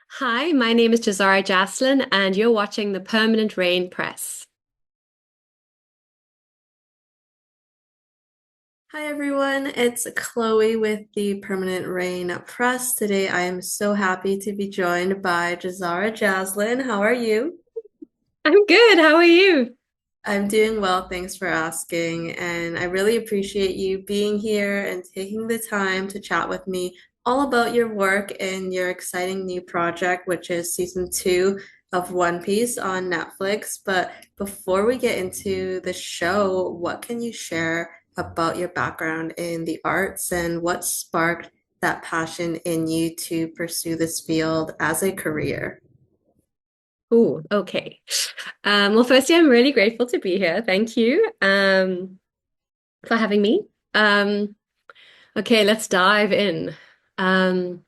Hi, my name is Jazzara Jaslyn, and you're watching the Permanent Rain Press. Hi everyone, it's Chloe with the Permanent Rain Press. Today I am so happy to be joined by Jazzara Jaslyn. How are you? I'm good. How are you? I'm doing well, thanks for asking. And I really appreciate you being here and taking the time to chat with me all about your work and your exciting new project, which is season two of One Piece on Netflix. But before we get into the show, what can you share about your background in the arts and what sparked that passion in you to pursue this field as a career? Oh, okay. Well, firstly, I'm really grateful to be here. Thank you, for having me. Um, okay, let's dive in. Um,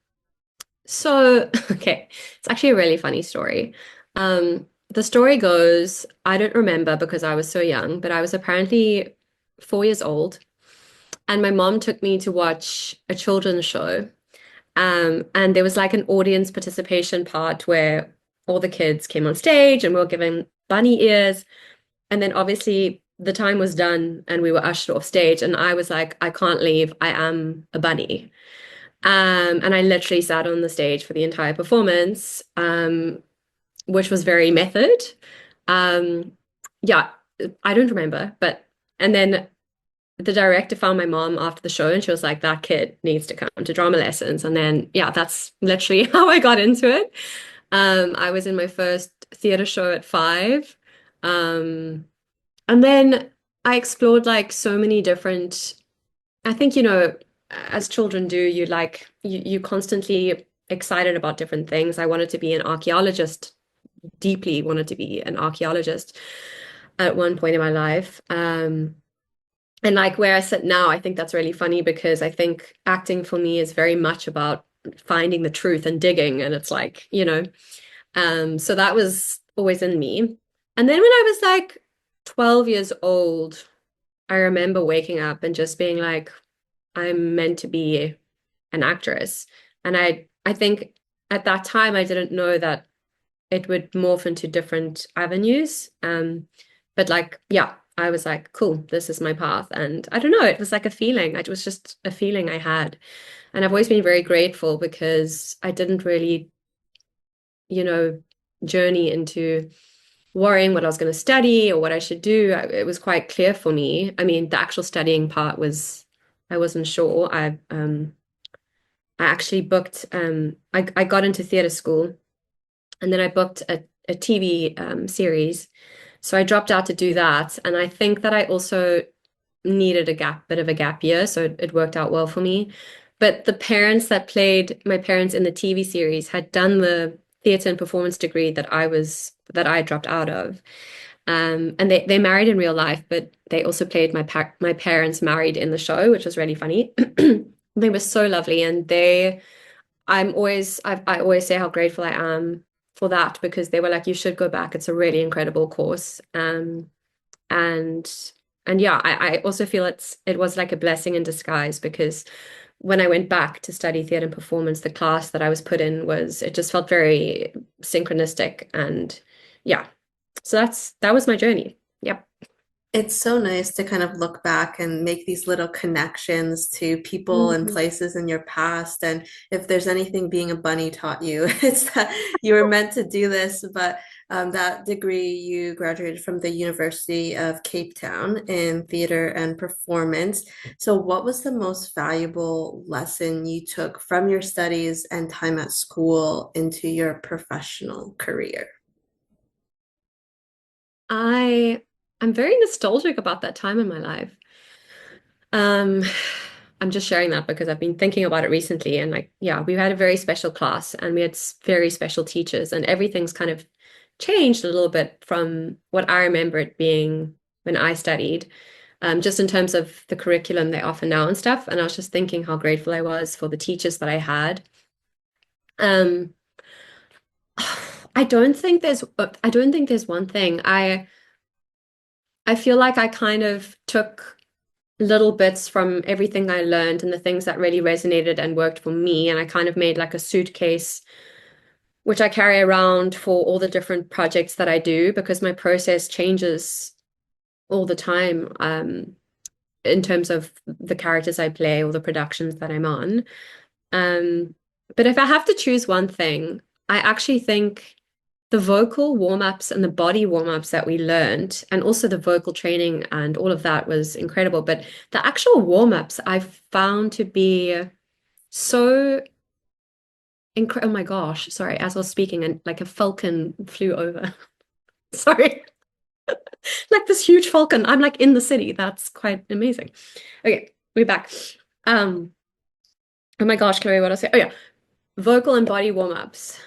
okay, it's actually a really funny story. The story goes, I don't remember because I was so young, but I was apparently 4 years old, and my mom took me to watch a children's show. And there was like an audience participation part where all the kids came on stage and we were given bunny ears. And then obviously the time was done and we were ushered off stage. And I was like, I can't leave. I am a bunny. And I literally sat on the stage for the entire performance, which was very method. Um, yeah, I don't remember, but and then the director found my mom after the show and she was like, that kid needs to come to drama lessons. And then, yeah, that's literally how I got into it. I was in my first theater show at 5. Um, and then I explored like so many different, I think, as children do, you constantly excited about different things. I wanted to be an archaeologist, deeply wanted to be an archaeologist at one point in my life. And like where I sit now, I think that's really funny because I think acting for me is very much about finding the truth and digging. And it's like, so that was always in me. And then when I was like 12 years old, I remember waking up and just being like, I'm meant to be an actress. And I think at that time I didn't know that it would morph into different avenues. But like, yeah, I was like, cool, this is my path. And I don't know, it was like a feeling. It was just a feeling I had. And I've always been very grateful because I didn't really, you know, journey into worrying what I was going to study or what I should do. It was quite clear for me. I mean, the actual studying part was, I wasn't sure. I actually booked, I got into theatre school and then I booked a TV series. So I dropped out to do that. And I think that I also needed bit of a gap year. So it worked out well for me. But the parents that played my parents in the TV series had done the theatre and performance degree that I dropped out of. And they married in real life, but they also played my parents married in the show, which was really funny. They were so lovely, and I always say how grateful I am for that because they were like, you should go back. It's a really incredible course. And and yeah, I also feel it was like a blessing in disguise because when I went back to study theatre and performance, the class that I was put in it just felt very synchronistic and yeah. So that was my journey. Yep. It's so nice to kind of look back and make these little connections to people and Mhm. places in your past. And if there's anything being a bunny taught you, it's that you were meant to do this. But that degree, you graduated from the University of Cape Town in theater and performance. So, what was the most valuable lesson you took from your studies and time at school into your professional career? I I'm very nostalgic about that time in my life. Um, I'm just sharing that because I've been thinking about it recently and like, yeah, we had a very special class and we had very special teachers and everything's kind of changed a little bit from what I remember it being when I studied, just in terms of the curriculum they offer now and stuff. And I was just thinking how grateful I was for the teachers that I had. Um, I don't think there's one thing. I feel like I kind of took little bits from everything I learned and the things that really resonated and worked for me. And I kind of made like a suitcase which I carry around for all the different projects that I do because my process changes all the time, in terms of the characters I play or the productions that I'm on. Um, but if I have to choose one thing, I actually think the vocal warm-ups and the body warm-ups that we learned, and also the vocal training and all of that was incredible. But the actual warm-ups I found to be so oh my gosh, sorry, as I was speaking, and like a falcon flew over. Sorry. Like this huge falcon. I'm like in the city. That's quite amazing. Okay, we're back. Um, oh my gosh, Chloe, what I say? Oh yeah, vocal and body warm-ups.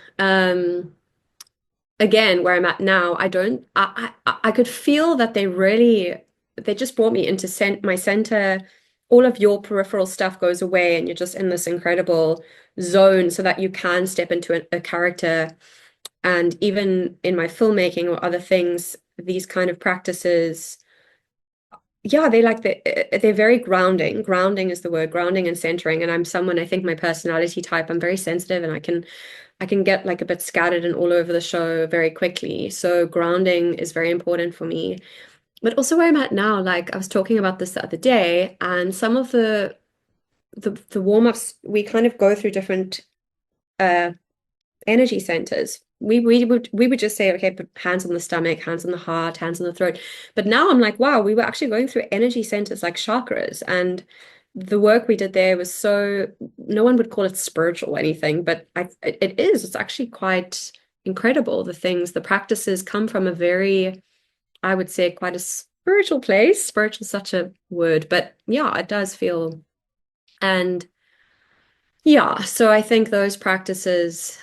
Again, where I'm at now, I don't I could feel that they just brought me into my center. All of your peripheral stuff goes away and you're just in this incredible zone so that you can step into a character. And even in my filmmaking or other things, these kind of practices, yeah, they're very grounding. Grounding is the word, grounding and centering. And I'm someone, I think my personality type, I'm very sensitive and I can get like a bit scattered and all over the show very quickly. So grounding is very important for me. But also where I'm at now, like I was talking about this the other day, and some of the warm-ups, we kind of go through different uh energy centers. We would just say, okay, put hands on the stomach, hands on the heart, hands on the throat. But now I'm like, wow, we were actually going through energy centers like chakras. And the work we did there was so, no one would call it spiritual or anything, but it is. It's actually quite incredible. The practices come from a very, I would say, quite a spiritual place. Spiritual is such a word, but yeah, it does feel. And yeah, so I think those practices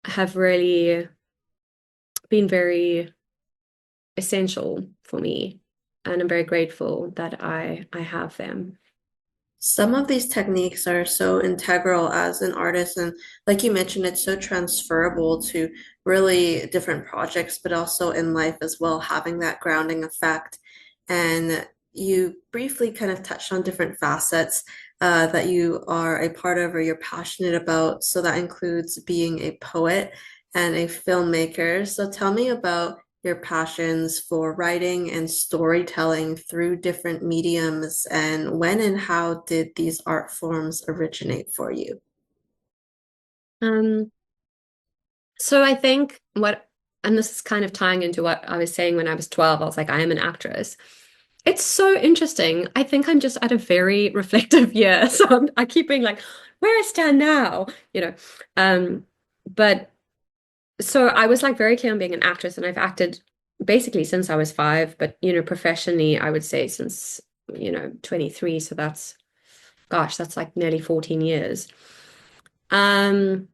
have really been very essential for me, and I'm very grateful that I have them. Some of these techniques are so integral as an artist, and like you mentioned, it's so transferable to really different projects, but also in life as well, having that grounding effect. And you briefly kind of touched on different facets that you are a part of or you're passionate about. So that includes being a poet and a filmmaker. So tell me about your passions for writing and storytelling through different mediums, and when and how did these art forms originate for you? Um, so I think and this is kind of tying into what I was saying when I was 12, I was like, I am an actress. It's so interesting. I think I'm just at a very reflective year. So I keep being like, where I stand now, you know. Um, but so I was like very clear on being an actress, and I've acted basically since I was 5, but professionally, I would say since 23. So that's like nearly 14 years. Um,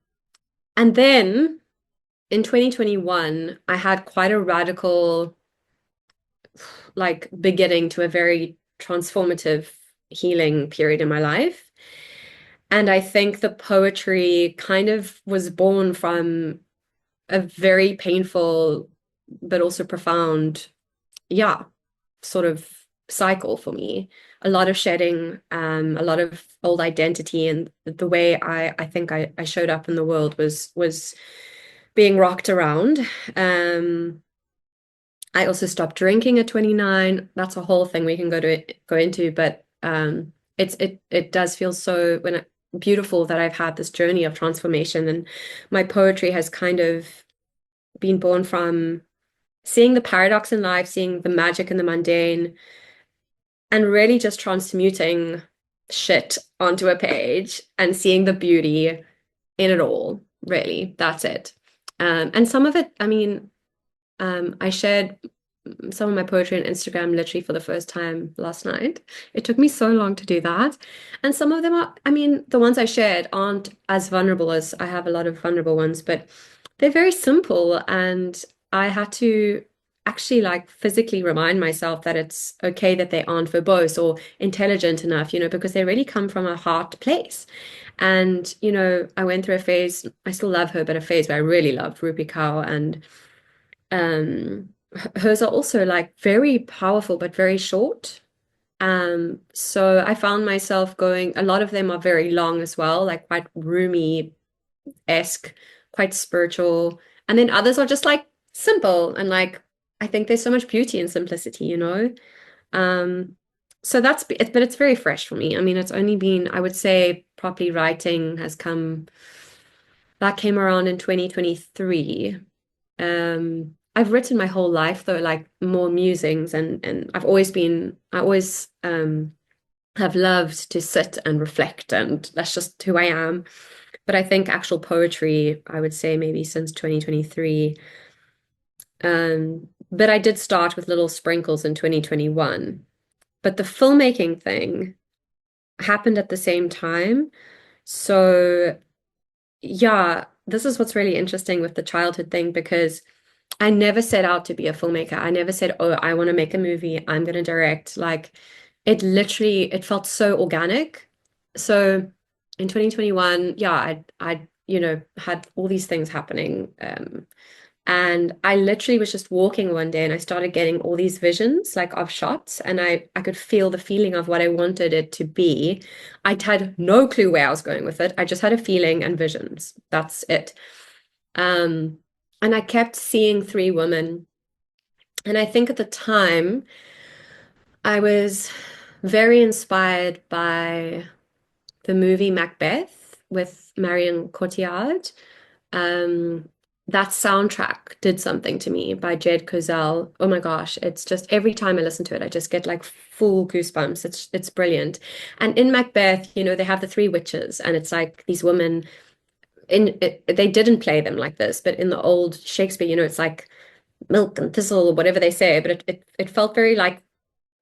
and then in 2021, I had quite a radical like beginning to a very transformative healing period in my life. And I think the poetry kind of was born from a very painful but also profound, yeah, sort of cycle for me. A lot of shedding, a lot of old identity, and the way I think I showed up in the world was being rocked around. Um, I also stopped drinking at 29. That's a whole thing we can go into, but it does feel so beautiful that I've had this journey of transformation, and my poetry has kind of been born from seeing the paradox in life, seeing the magic in the mundane, and really just transmuting shit onto a page and seeing the beauty in it all. Really, that's it. And some of it, I mean, I shared some of my poetry on Instagram literally for the first time last night. It took me so long to do that. And some of them are, I mean, the ones I shared aren't as vulnerable as I have a lot of vulnerable ones, but they're very simple. And I had to actually like physically remind myself that it's okay that they aren't verbose or intelligent enough, because they really come from a heart place. And, I went through a phase, I still love her, but a phase where I really loved Rupi Kaur, and hers are also like very powerful but very short. So I found myself going, a lot of them are very long as well, like quite Rumi-esque quite spiritual. And then others are just like simple and like I think there's so much beauty in simplicity, you know? Um, so that's it, but it's very fresh for me. I mean, it's only been, I would say, properly writing has come, that came around in 2023. I've written my whole life though, like more musings and I always have loved to sit and reflect, and that's just who I am. But I think actual poetry, I would say maybe since 2023. But I did start with little sprinkles in 2021. But the filmmaking thing happened at the same time. So, yeah, this is what's really interesting with the childhood thing because I never set out to be a filmmaker. I never said, "Oh, I want to make a movie. I'm going to direct." Like it felt so organic. So in 2021, yeah, I had all these things happening. And I literally was just walking one day and I started getting all these visions like of shots and I could feel the feeling of what I wanted it to be. I had no clue where I was going with it. I just had a feeling and visions. That's it. Um, and I kept seeing three women. And I think at the time I was very inspired by the movie Macbeth with Marion Cotillard. Um, that soundtrack did something to me by Jed Cozell. Oh my gosh, it's just every time I listen to it, I just get like full goosebumps. It's brilliant. And in Macbeth, they have the three witches, and it's like these women they didn't play them like this, but in the old Shakespeare, it's like milk and thistle or whatever they say, but it felt very like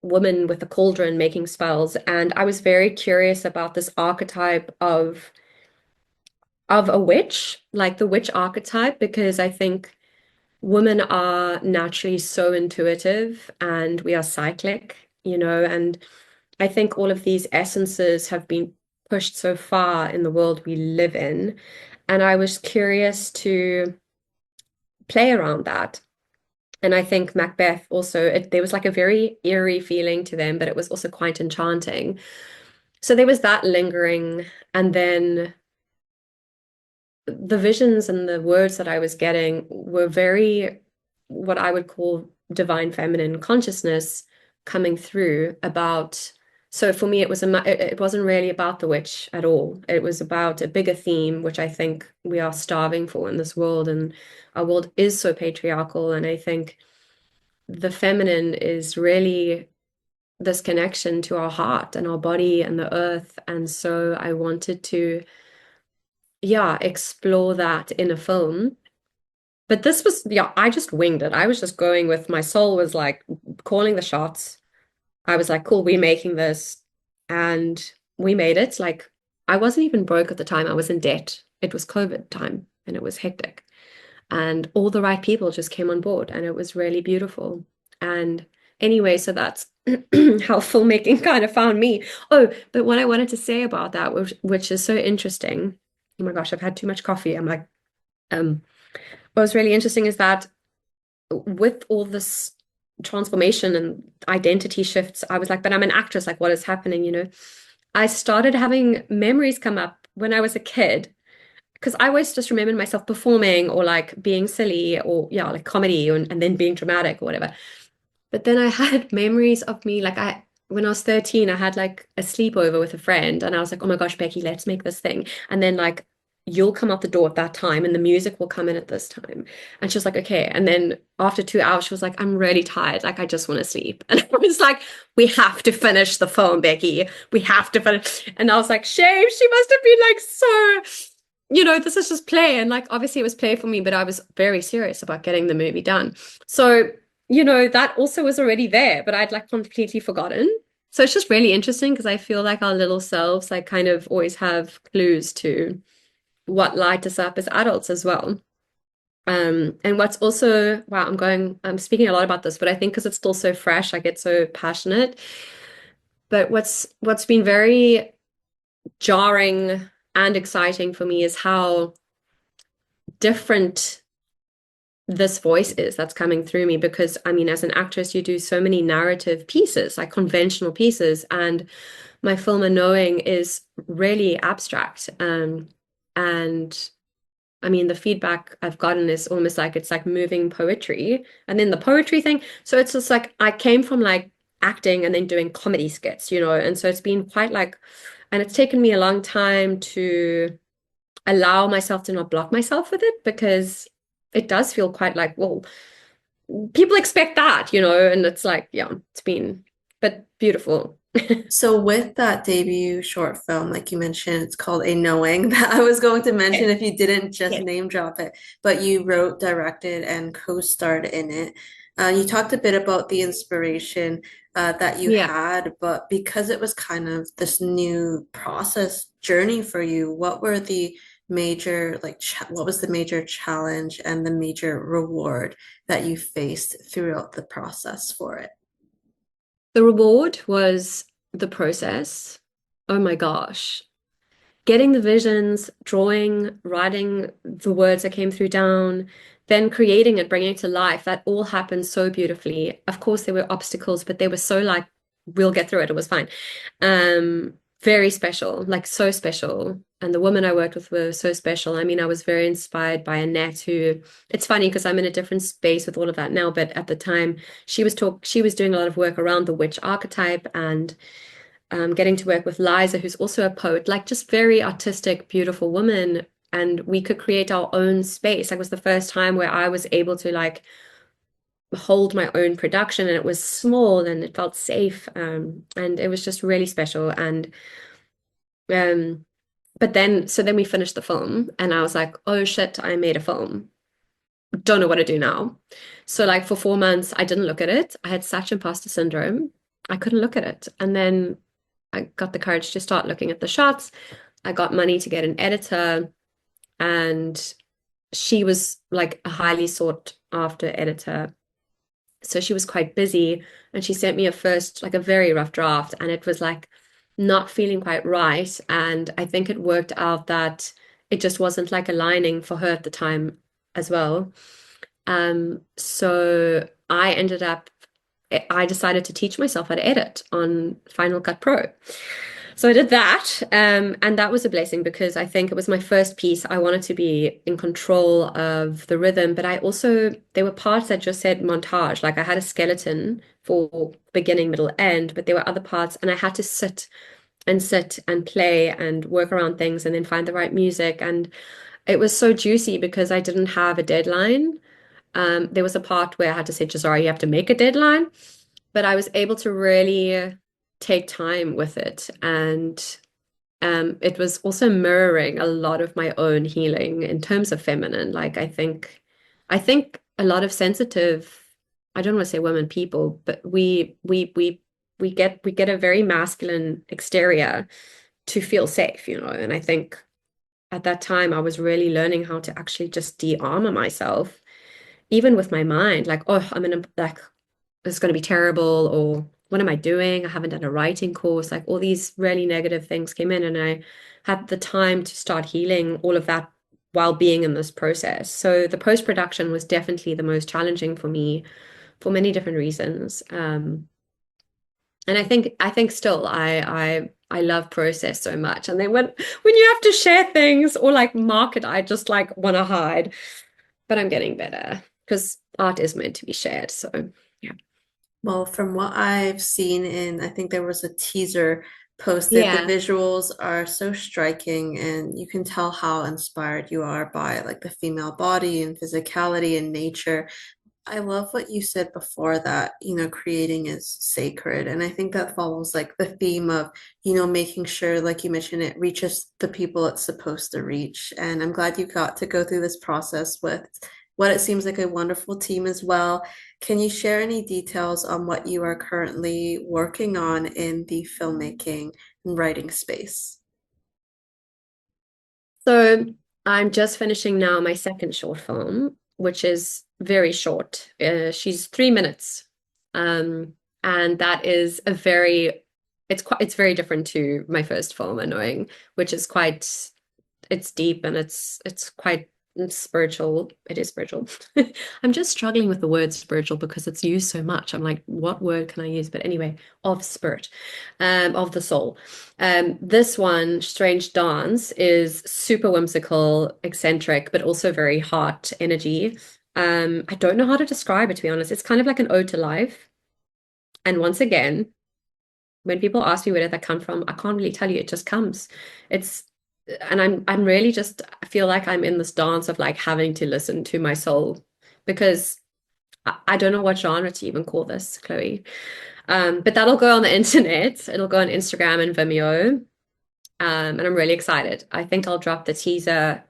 woman with a cauldron making spells. And I was very curious about this archetype of a witch, like the witch archetype, because I think women are naturally so intuitive and we are cyclic, and I think all of these essences have been pushed so far in the world we live in. And I was curious to play around that. And I think Macbeth also, there was like a very eerie feeling to them, but it was also quite enchanting. So there was that lingering. And then the visions and the words that I was getting were very what I would call divine feminine consciousness coming through about. So for me, it wasn't really about the witch at all. It was about a bigger theme, which I think we are starving for in this world, and our world is so patriarchal. And I think the feminine is really this connection to our heart and our body and the earth. And so I wanted to, yeah, explore that in a film. But this was, yeah, I just winged it. I was just going with my soul was like calling the shots. I was like, cool, we're making this. And we made it. Like, I wasn't even broke at the time. I was in debt. It was COVID time and it was hectic. And all the right people just came on board and it was really beautiful. And anyway, so that's how filmmaking kind of found me. Oh, but what I wanted to say about that, which is so interesting. Oh my gosh, I've had too much coffee. I'm like, um, what was really interesting is that with all this transformation and identity shifts, I was like, but I'm an actress, like what is happening, I started having memories come up when I was a kid because I always just remembered myself performing or like being silly or yeah, like comedy and then being dramatic or whatever. But then I had memories of me like when I was 13, I had like a sleepover with a friend and I was like, oh my gosh, Becky, let's make this thing. And then like you'll come out the door at that time and the music will come in at this time. And she was like, okay. And then after 2 hours, she was like, I'm really tired. Like I just want to sleep. And I was like, we have to finish the film, Becky. We have to finish. And I was like, shame, she must have been like so this is just play. And like, obviously it was play for me, but I was very serious about getting the movie done. So, that also was already there, but I'd like completely forgotten. So it's just really interesting because I feel like our little selves, like kind of always have clues to what light us up as adults as well. And what's also, wow, I'm speaking a lot about this, but I think because it's still so fresh, I get so passionate. But what's been very jarring and exciting for me is how different this voice is that's coming through me because I mean as an actress you do so many narrative pieces like conventional pieces and my film and knowing is really abstract and I mean, the feedback I've gotten is almost like it's like moving poetry and then the poetry thing. So it's just like I came from like acting and then doing comedy skits, and so it's been quite like, and it's taken me a long time to allow myself to not block myself with it because it does feel quite like, well, people expect that, and it's like, yeah, it's been, but beautiful. So with that debut short film, like you mentioned, it's called A Knowing that I was going to mention Yes. if you didn't just Yes. name drop it, but you wrote, directed, and co-starred in it. You talked a bit about the inspiration that you Yeah. had, but because it was kind of this new process journey for you, what were the major what was the major challenge and the major reward that you faced throughout the process for it? The reward was the process. Oh my gosh. Getting the visions, drawing, writing the words that came through down, then creating it, bringing it to life. That all happened so beautifully. Of course, there were obstacles, but they were so like, we'll get through it. It was fine. Very special, like so special. And the women I worked with were so special. I mean, I was very inspired by Annette, who it's funny because I'm in a different space with all of that now, but at the time she was doing a lot of work around the witch archetype and getting to work with Liza, who's also a poet, like just very artistic, beautiful woman. And we could create our own space. Like it was the first time where I was able to like hold my own production and it was small and it felt safe. And it was just really special. And um, but then so then we finished the film and I was like, oh shit, I made a film. Don't know what to do now. So like for 4 months, I didn't look at it. I had such imposter syndrome. I couldn't look at it. And then I got the courage to start looking at the shots. I got money to get an editor, and she was like a highly sought after editor. So she was quite busy, and she sent me a first, like a very rough draft, and it was like not feeling quite right. And I think it worked out that it just wasn't like aligning for her at the time as well. So I ended up, I decided to teach myself how to edit on Final Cut Pro. So I did that, and that was a blessing because I think it was my first piece. I wanted to be in control of the rhythm, but I also, there were parts that just said montage. Like I had a skeleton for beginning, middle, end, but there were other parts, and I had to sit and play and work around things and then find the right music. And it was so juicy because I didn't have a deadline. There was a part where I had to say, Jazzara, you have to make a deadline, but I was able to really take time with it. And it was also mirroring a lot of my own healing in terms of feminine. Like I think a lot of sensitive, I don't want to say women people, but we get a very masculine exterior to feel safe, and I think at that time I was really learning how to actually just de-armor myself even with my mind, like, oh, I'm in a like it's going to be terrible, or what am I doing? I haven't done a writing course. Like all these really negative things came in, and I had the time to start healing all of that while being in this process. So the post-production was definitely the most challenging for me for many different reasons. And I think still I love process so much. And then when you have to share things or like market, I just like want to hide. But I'm getting better because art is meant to be shared. So yeah. Well, from what I've seen in, I think there was a teaser posted, the Yeah. visuals are so striking and you can tell how inspired you are by like the female body and physicality and nature. I love what you said before that, creating is sacred. And I think that follows like the theme of, making sure, like you mentioned, it reaches the people it's supposed to reach. And I'm glad you got to go through this process with what it seems like a wonderful team as well. Can you share any details on what you are currently working on in the filmmaking and writing space? So I'm just finishing now my second short film, which is very short. She's 3 minutes. Um, and that is it's very different to my first film, Annoying, which is quite, it's deep and it's quite spiritual. It is spiritual. I'm just struggling with the word spiritual because it's used so much. I'm like, what word can I use? But anyway, of spirit, of the soul. This one, Strange Dance, is super whimsical, eccentric, but also very heart energy. I don't know how to describe it, to be honest. It's kind of like an ode to life. And once again, when people ask me where did that come from, I can't really tell you. It just comes. It's and I'm really just I feel like I'm in this dance of like having to listen to my soul because I don't know what genre to even call this, Chloe. But that'll go on the internet. It'll go on Instagram and Vimeo. And I'm really excited. I think I'll drop the teaser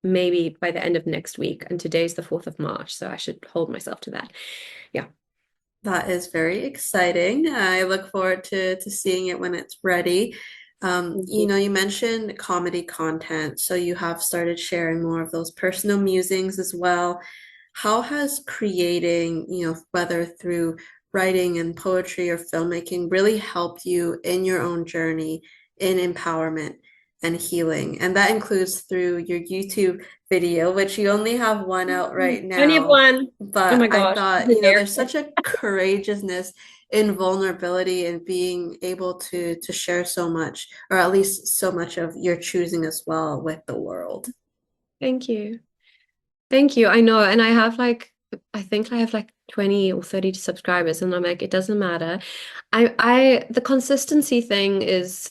maybe by the end of next week. And today's the 4th of March, so I should hold myself to that. Yeah. That is very exciting. I look forward to seeing it when it's ready. Thank you. You mentioned comedy content, so you have started sharing more of those personal musings as well. How has creating, whether through writing and poetry or filmmaking, really helped you in your own journey in empowerment and healing? And that includes through your YouTube video, which you only have one out right I only have now. one. Oh my But I gosh. thought, there's Hilarious. such a courageousness in vulnerability and being able to share so much, or at least so much of your choosing as well with the world. Thank you. Thank you. I know. And I have like, I think I have like 20 or 30 subscribers, and I'm like, it doesn't matter. The consistency thing is,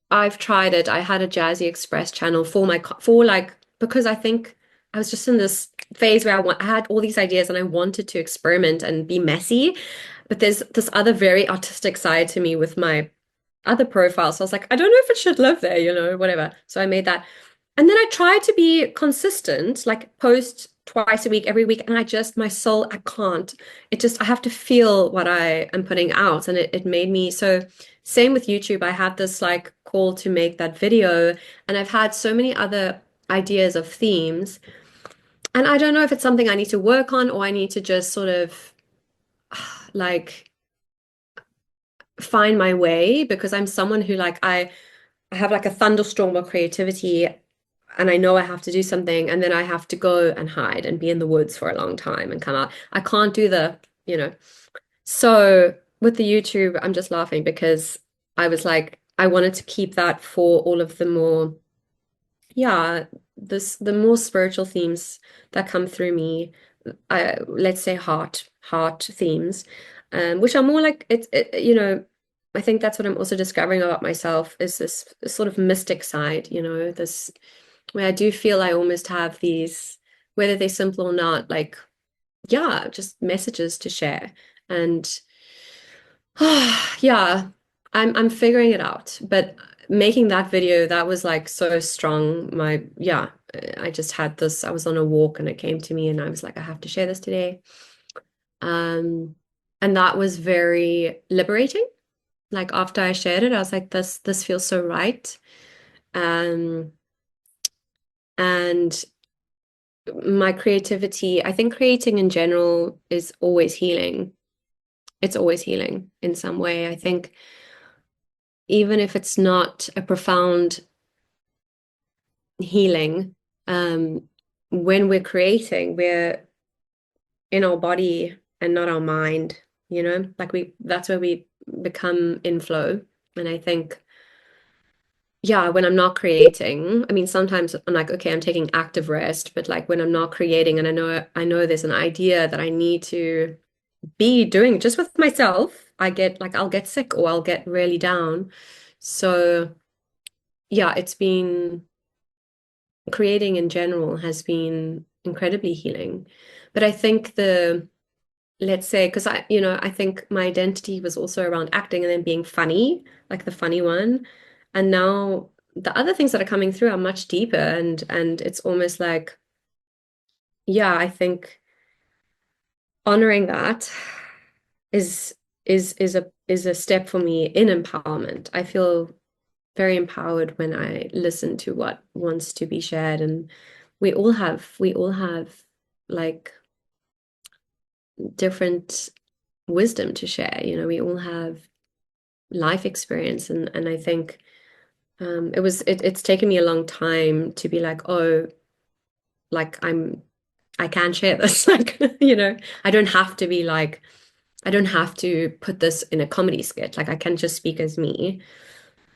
I've tried it. I had a Jazzy Express channel for for like, because I think I was just in this phase where I had all these ideas and I wanted to experiment and be messy. But there's this other very artistic side to me with my other profiles. So I was like, I don't know if it should live there, whatever. So I made that. And then I tried to be consistent, like post twice a week, every week. And my soul, I can't. I have to feel what I am putting out. And it made me so, same with YouTube. I had this like call to make that video. And I've had so many other ideas of themes. And I don't know if it's something I need to work on or I need to just sort of like find my way because I'm someone who I have like a thunderstorm of creativity and I know I have to do something and then I have to go and hide and be in the woods for a long time and come out. I can't do you know. So with the YouTube, I'm just laughing because I was like, I wanted to keep that for all of the more, yeah, the more spiritual themes that come through me. Let's say heart themes, which are more like I think that's what I'm also discovering about myself is this sort of mystic side, this where I do feel I almost have these, whether they're simple or not, like, yeah, just messages to share. And yeah, I'm figuring it out. But making that video, that was like so strong. Yeah, I just had this, I was on a walk and it came to me and I was like, I have to share this today. Um, and that was very liberating. Like after I shared it, I was like, this feels so right. Um, and my creativity, I think creating in general is always healing. It's always healing in some way. I think even if it's not a profound healing, when we're creating, we're in our body and not our mind, like that's where we become in flow. And I think, yeah, when I'm not creating, I mean, sometimes I'm like, okay, I'm taking active rest, but like when I'm not creating and I know there's an idea that I need to be doing just with myself, I'll get sick or I'll get really down. So yeah, it's been creating in general has been incredibly healing. But I think let's say, because I think my identity was also around acting and then being funny, like the funny one. And now the other things that are coming through are much deeper and it's almost like, yeah, I think honoring that is is a step for me in empowerment. I feel very empowered when I listen to what wants to be shared. And we all have like different wisdom to share. We all have life experience and I think it's taken me a long time to be like, oh, like I can share this. Like, you know, I don't have to be like, I don't have to put this in a comedy skit. Like I can just speak as me.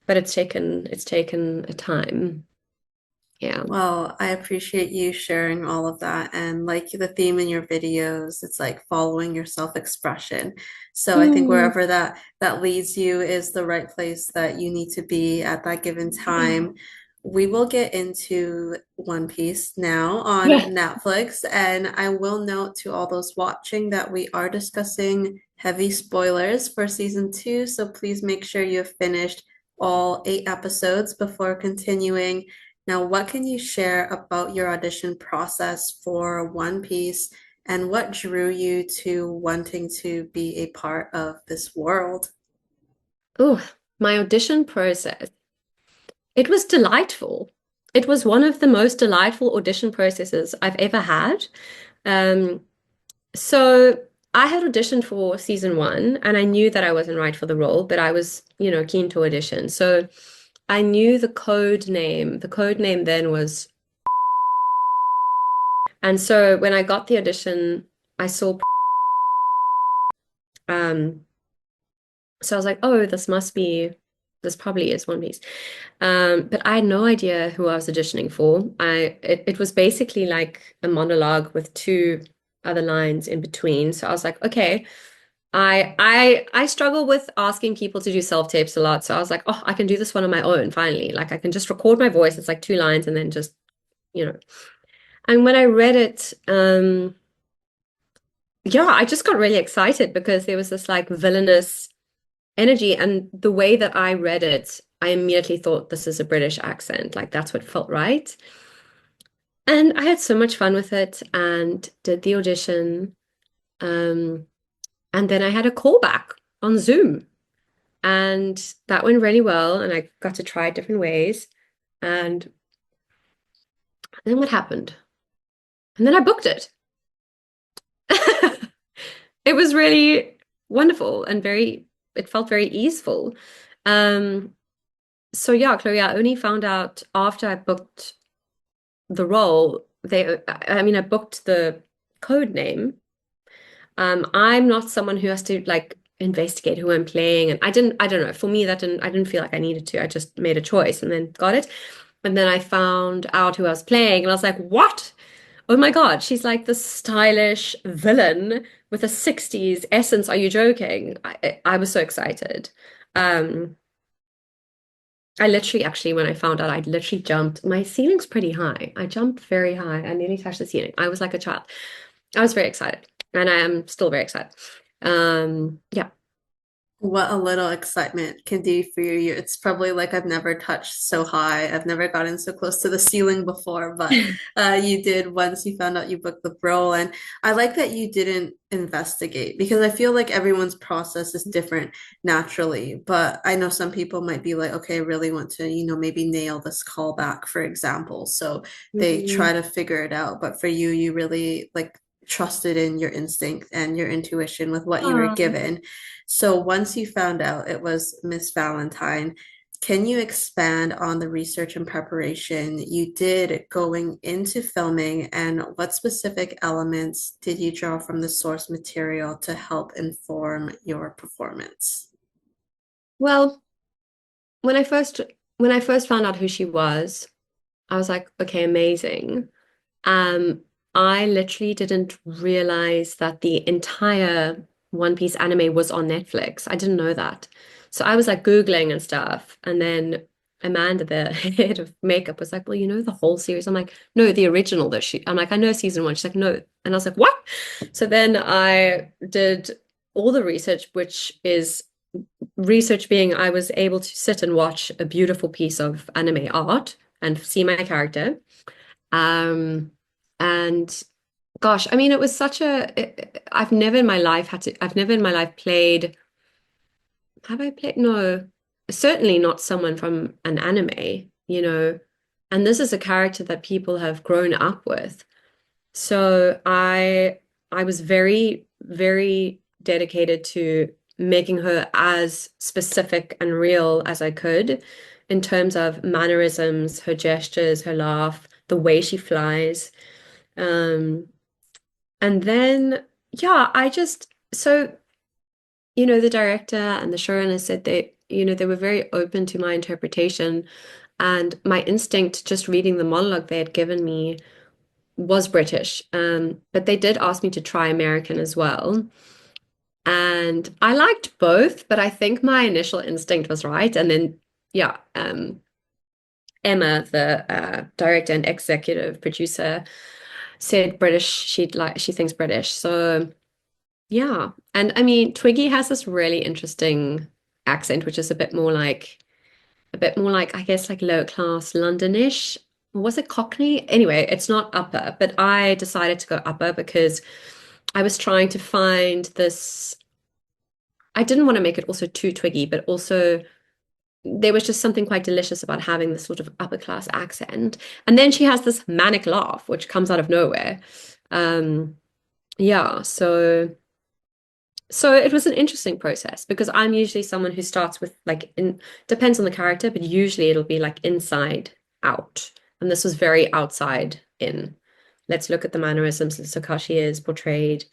But it's taken a time. Yeah. Well, I appreciate you sharing all of that. And like the theme in your videos, it's like following your self-expression. So I think Mm, wherever that leads you is the right place that you need to be at that given time. We will get into One Piece now on yeah. Netflix, and I will note to all those watching that we are discussing heavy spoilers for season two. So please make sure you have finished all 8 episodes before continuing. Now, what can you share about your audition process for One Piece and what drew you to wanting to be a part of this world? Oh, my audition process. It was delightful. It was one of the most delightful audition processes I've ever had. Um, so I had auditioned for season one and I knew that I wasn't right for the role, but I was, keen to audition. So I knew the code name. The code name then was, and so when I got the audition, I saw, um, so I was like, oh, this probably is One Piece. But I had no idea who I was auditioning for. It was basically like a monologue with two other lines in between. So I was like, okay, I struggle with asking people to do self-tapes a lot. So I was like, oh, I can do this one on my own, finally. Like I can just record my voice. It's like two lines and then just, you know. And when I read it, yeah, I just got really excited because there was this like villainous energy. And the way that I read it, I immediately thought this is a British accent. Like that's what felt right. And I had so much fun with it and did the audition. Um, and then I had a callback on Zoom. And that went really well. And I got to try it different ways. And then what happened? And then I booked it. It was really wonderful and it felt very easeful. Um, so yeah, Chloe, I only found out after I booked the role. I mean, I booked the code name. I'm not someone who has to like investigate who I'm playing, and I don't know. For me, I didn't feel like I needed to. I just made a choice and then got it. And then I found out who I was playing, and I was like, what? Oh my God, she's like the stylish villain with a 60s essence. Are you joking? I was so excited. Um, I literally, actually, when I found out, I literally jumped. My ceiling's pretty high. I jumped very high. I nearly touched the ceiling. I was like a child. I was very excited, and I am still very excited. Yeah. What a little excitement can do for you. It's probably like I've never touched so high. I've never gotten so close to the ceiling before, but you did once you found out you booked the role. And I like that you didn't investigate because I feel like everyone's process is different naturally. But I know some people might be like, okay, I really want to, maybe nail this callback, for example. So they try Mhm. to figure it out. But for you, you really like trusted in your instinct and your intuition with what you were Um, given. So once you found out it was Miss Valentine, can you expand on the research and preparation you did going into filming, and what specific elements did you draw from the source material to help inform your performance? well, when I first when I first found out who she was, I was like, okay, amazing. Um, I literally didn't realize that the entire One Piece anime was on Netflix. I didn't know that. So I was like Googling and stuff. And then Amanda, the head of makeup, was like, well, you know the whole series. I'm like, no, the original that I'm like, I know season one. She's like, no. And I was like, what? So then I did all the research, which is research being I was able to sit and watch a beautiful piece of anime art and see my character. Um, and gosh, I mean, it was I've never in my life I've never in my life played, have I played? No, certainly not someone from an anime, you know, and this is a character that people have grown up with. So I was very, very dedicated to making her as specific and real as I could in terms of mannerisms, her gestures, her laugh, the way she flies. Um, and then, yeah, the director and the showrunner said they were very open to my interpretation. And my instinct, just reading the monologue they had given me, was British. But they did ask me to try American as well. And I liked both, but I think my initial instinct was right. And then, yeah, Emma, the director and executive producer, said British. She thinks British. So yeah. And I mean, Twiggy has this really interesting accent, which is a bit more like I guess like lower class Londonish. Was it Cockney? Anyway, it's not upper, but I decided to go upper because I was trying to find this. I didn't want to make it also too twiggy, but also there was just something quite delicious about having this sort of upper class accent. And then she has this manic laugh, which comes out of nowhere. Um, yeah, so it was an interesting process because I'm usually someone who starts with like in depends on the character, but usually it'll be like inside out. And this was very outside in. Let's look at the mannerisms, let's look how she is portrayed,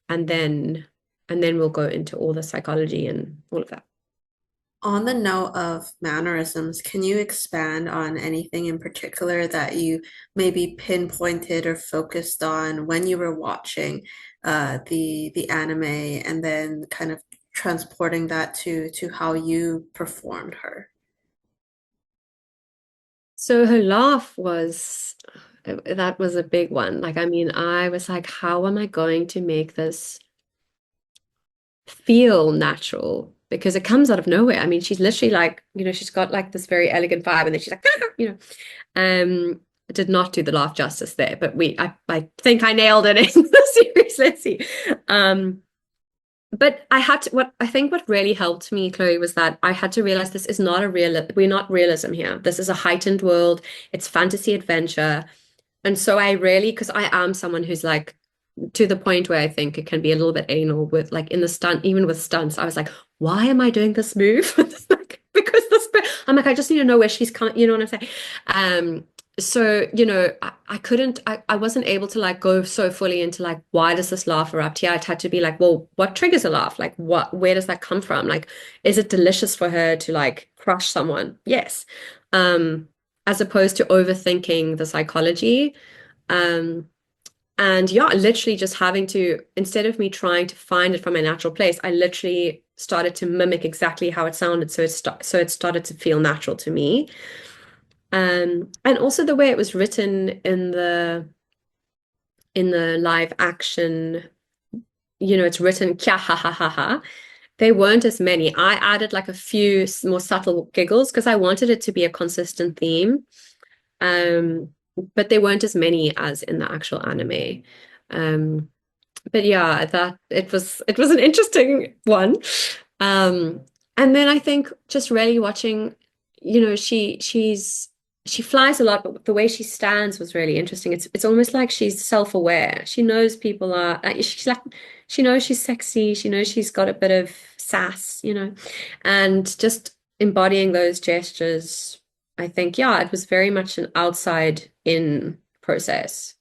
and then we'll go into all the psychology and all of that. On the note of mannerisms, can you expand on anything in particular that you maybe pinpointed or focused on when you were watching the anime and then kind of transporting that to how you performed her? So her laugh was that was a big one. Like, I mean, I was like, how am I going to make this feel natural? Because it comes out of nowhere. I mean, she's literally like, she's got like this very elegant vibe, and then she's like, I did not do the laugh justice there, but I think I nailed it in the series. Let's see. Um, but I had to, what really helped me, Chloe, was that I had to realize this is not we're not realism here. This is a heightened world. It's fantasy adventure. And so I really, because I am someone who's like to the point where I think it can be a little bit anal with like in the stunt, even with stunts, I was like, why am I doing this move? Like, because I'm like, I just need to know where she's coming, you know what I'm saying? So, I couldn't, I wasn't able to like go so fully into like, why does this laugh erupt here? I'd had to be like, well, what triggers a laugh? Like, where does that come from? Like, is it delicious for her to like crush someone? Yes. Um, as opposed to overthinking the psychology. Um, and yeah, literally just having to, instead of me trying to find it from a natural place, I literally started to mimic exactly how it sounded. So it started to feel natural to me. And also the way it was written in the live action, it's written kya ha ha ha ha. There weren't as many. I added like a few more subtle giggles because I wanted it to be a consistent theme. Um, but there weren't as many as in the actual anime. Um, but yeah, that it was an interesting one. Um, and then I think just really watching, she flies a lot, but the way she stands was really interesting. It's almost like she's self-aware. She knows people are she's like she knows she's sexy, she knows she's got a bit of sass, and just embodying those gestures, I think, yeah, it was very much an outside in process.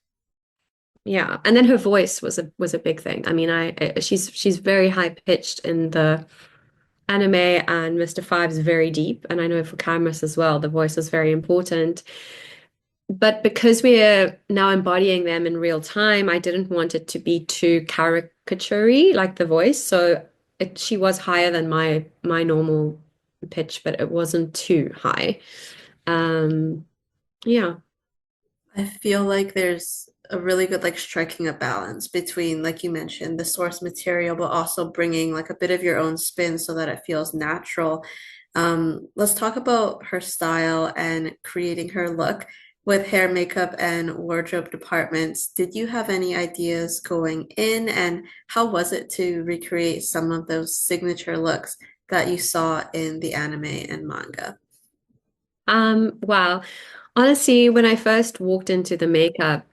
Yeah, and then her voice was a big thing. I mean, she's very high pitched in the anime, and Mr. Five's very deep, and I know for Camrus as well, the voice is very important. But because we're now embodying them in real time, I didn't want it to be too caricature-y, like the voice. So she was higher than my normal pitch, but it wasn't too high. Um, yeah. I feel like there's a really good like striking a balance between, like you mentioned, the source material, but also bringing like a bit of your own spin so that it feels natural. Let's talk about her style and creating her look with hair, makeup, and wardrobe departments. Did you have any ideas going in, and how was it to recreate some of those signature looks that you saw in the anime and manga? Wow. Honestly, when I first walked into the makeup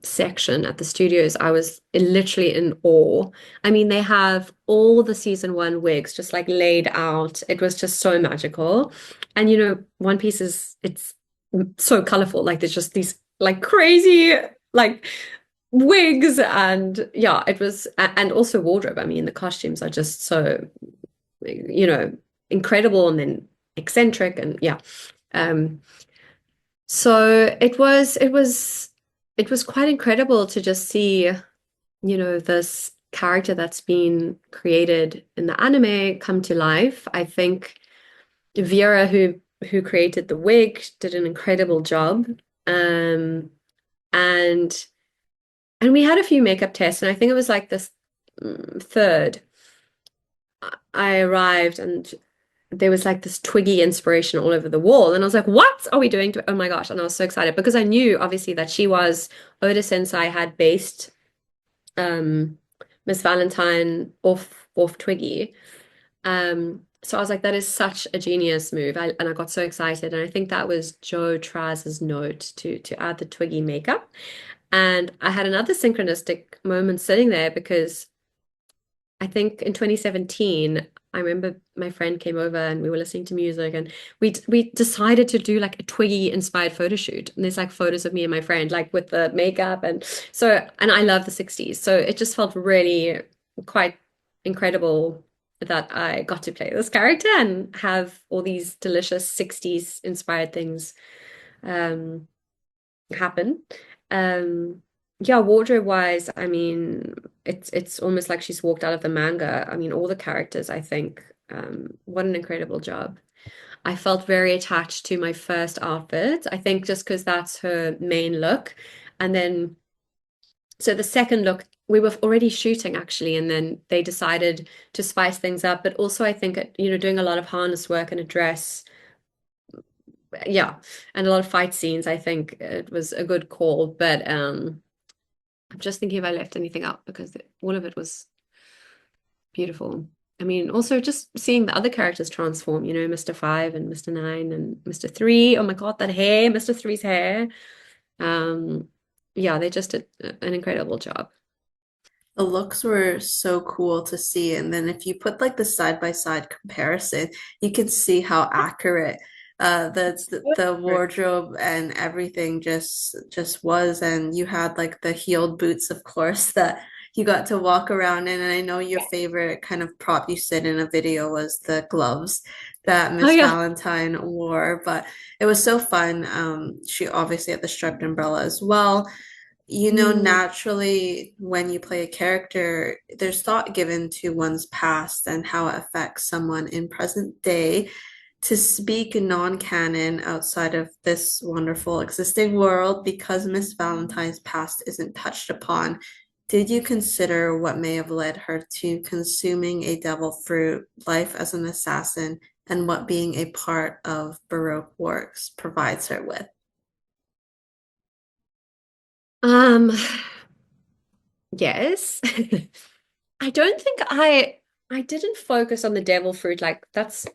section at the studios, I was literally in awe. I mean, they have all the season one wigs just like laid out. It was just so magical. And One Piece it's so colorful. Like there's just these like crazy. like wigs and yeah, it was and also wardrobe. I mean, the costumes are just so, you know, incredible and then eccentric and yeah. Um, so it was quite incredible to just see, this character that's been created in the anime come to life. I think Vera, who created the wig, did an incredible job. Um, and and we had a few makeup tests, and I think it was like this third. I arrived and there was like this Twiggy inspiration all over the wall. And I was like, what are we doing to, oh my gosh. And I was so excited because I knew obviously that she was Oda Sensei had based um Miss Valentine off Twiggy. So I was like, that is such a genius move. And I got so excited. And I think that was Joe Traz's note to add the Twiggy makeup. And I had another synchronistic moment sitting there because I think in 2017, I remember my friend came over and we were listening to music and we decided to do like a Twiggy inspired photo shoot. And there's like photos of me and my friend like with the makeup and I love the 60s. So it just felt really quite incredible that I got to play this character and have all these delicious 60s inspired things um happen. Um, yeah, wardrobe wise, I mean, it's almost like she's walked out of the manga. I mean, all the characters, I think, what an incredible job. I felt very attached to my first outfit. I think just because that's her main look. And then, so the second look, we were already shooting actually, and then they decided to spice things up. But also, I think, doing a lot of harness work and a dress yeah, and a lot of fight scenes. I think it was a good call, but I'm just thinking if I left anything out because all of it was beautiful. I mean, also just seeing the other characters transform, Mr. Five and Mr. Nine and Mr. Three. Oh my God, that hair, Mr. Three's hair. Um, yeah, they just did an incredible job. The looks were so cool to see. And then if you put like the side by side comparison, you can see how accurate the wardrobe and everything just was. And you had like the heeled boots, of course, that you got to walk around in. And I know your favorite kind of prop you said in a video was the gloves that Oh Miss yeah. Valentine wore. But it was so fun. She obviously had the striped umbrella as well. Mm. Naturally, when you play a character, there's thought given to one's past and how it affects someone in present day. To speak non-canon outside of this wonderful existing world, because Miss Valentine's past isn't touched upon, did you consider what may have led her to consuming a devil fruit, life as an assassin, and what being a part of Baroque Works provides her with? Um, yes. I don't think I didn't focus on the devil fruit like that's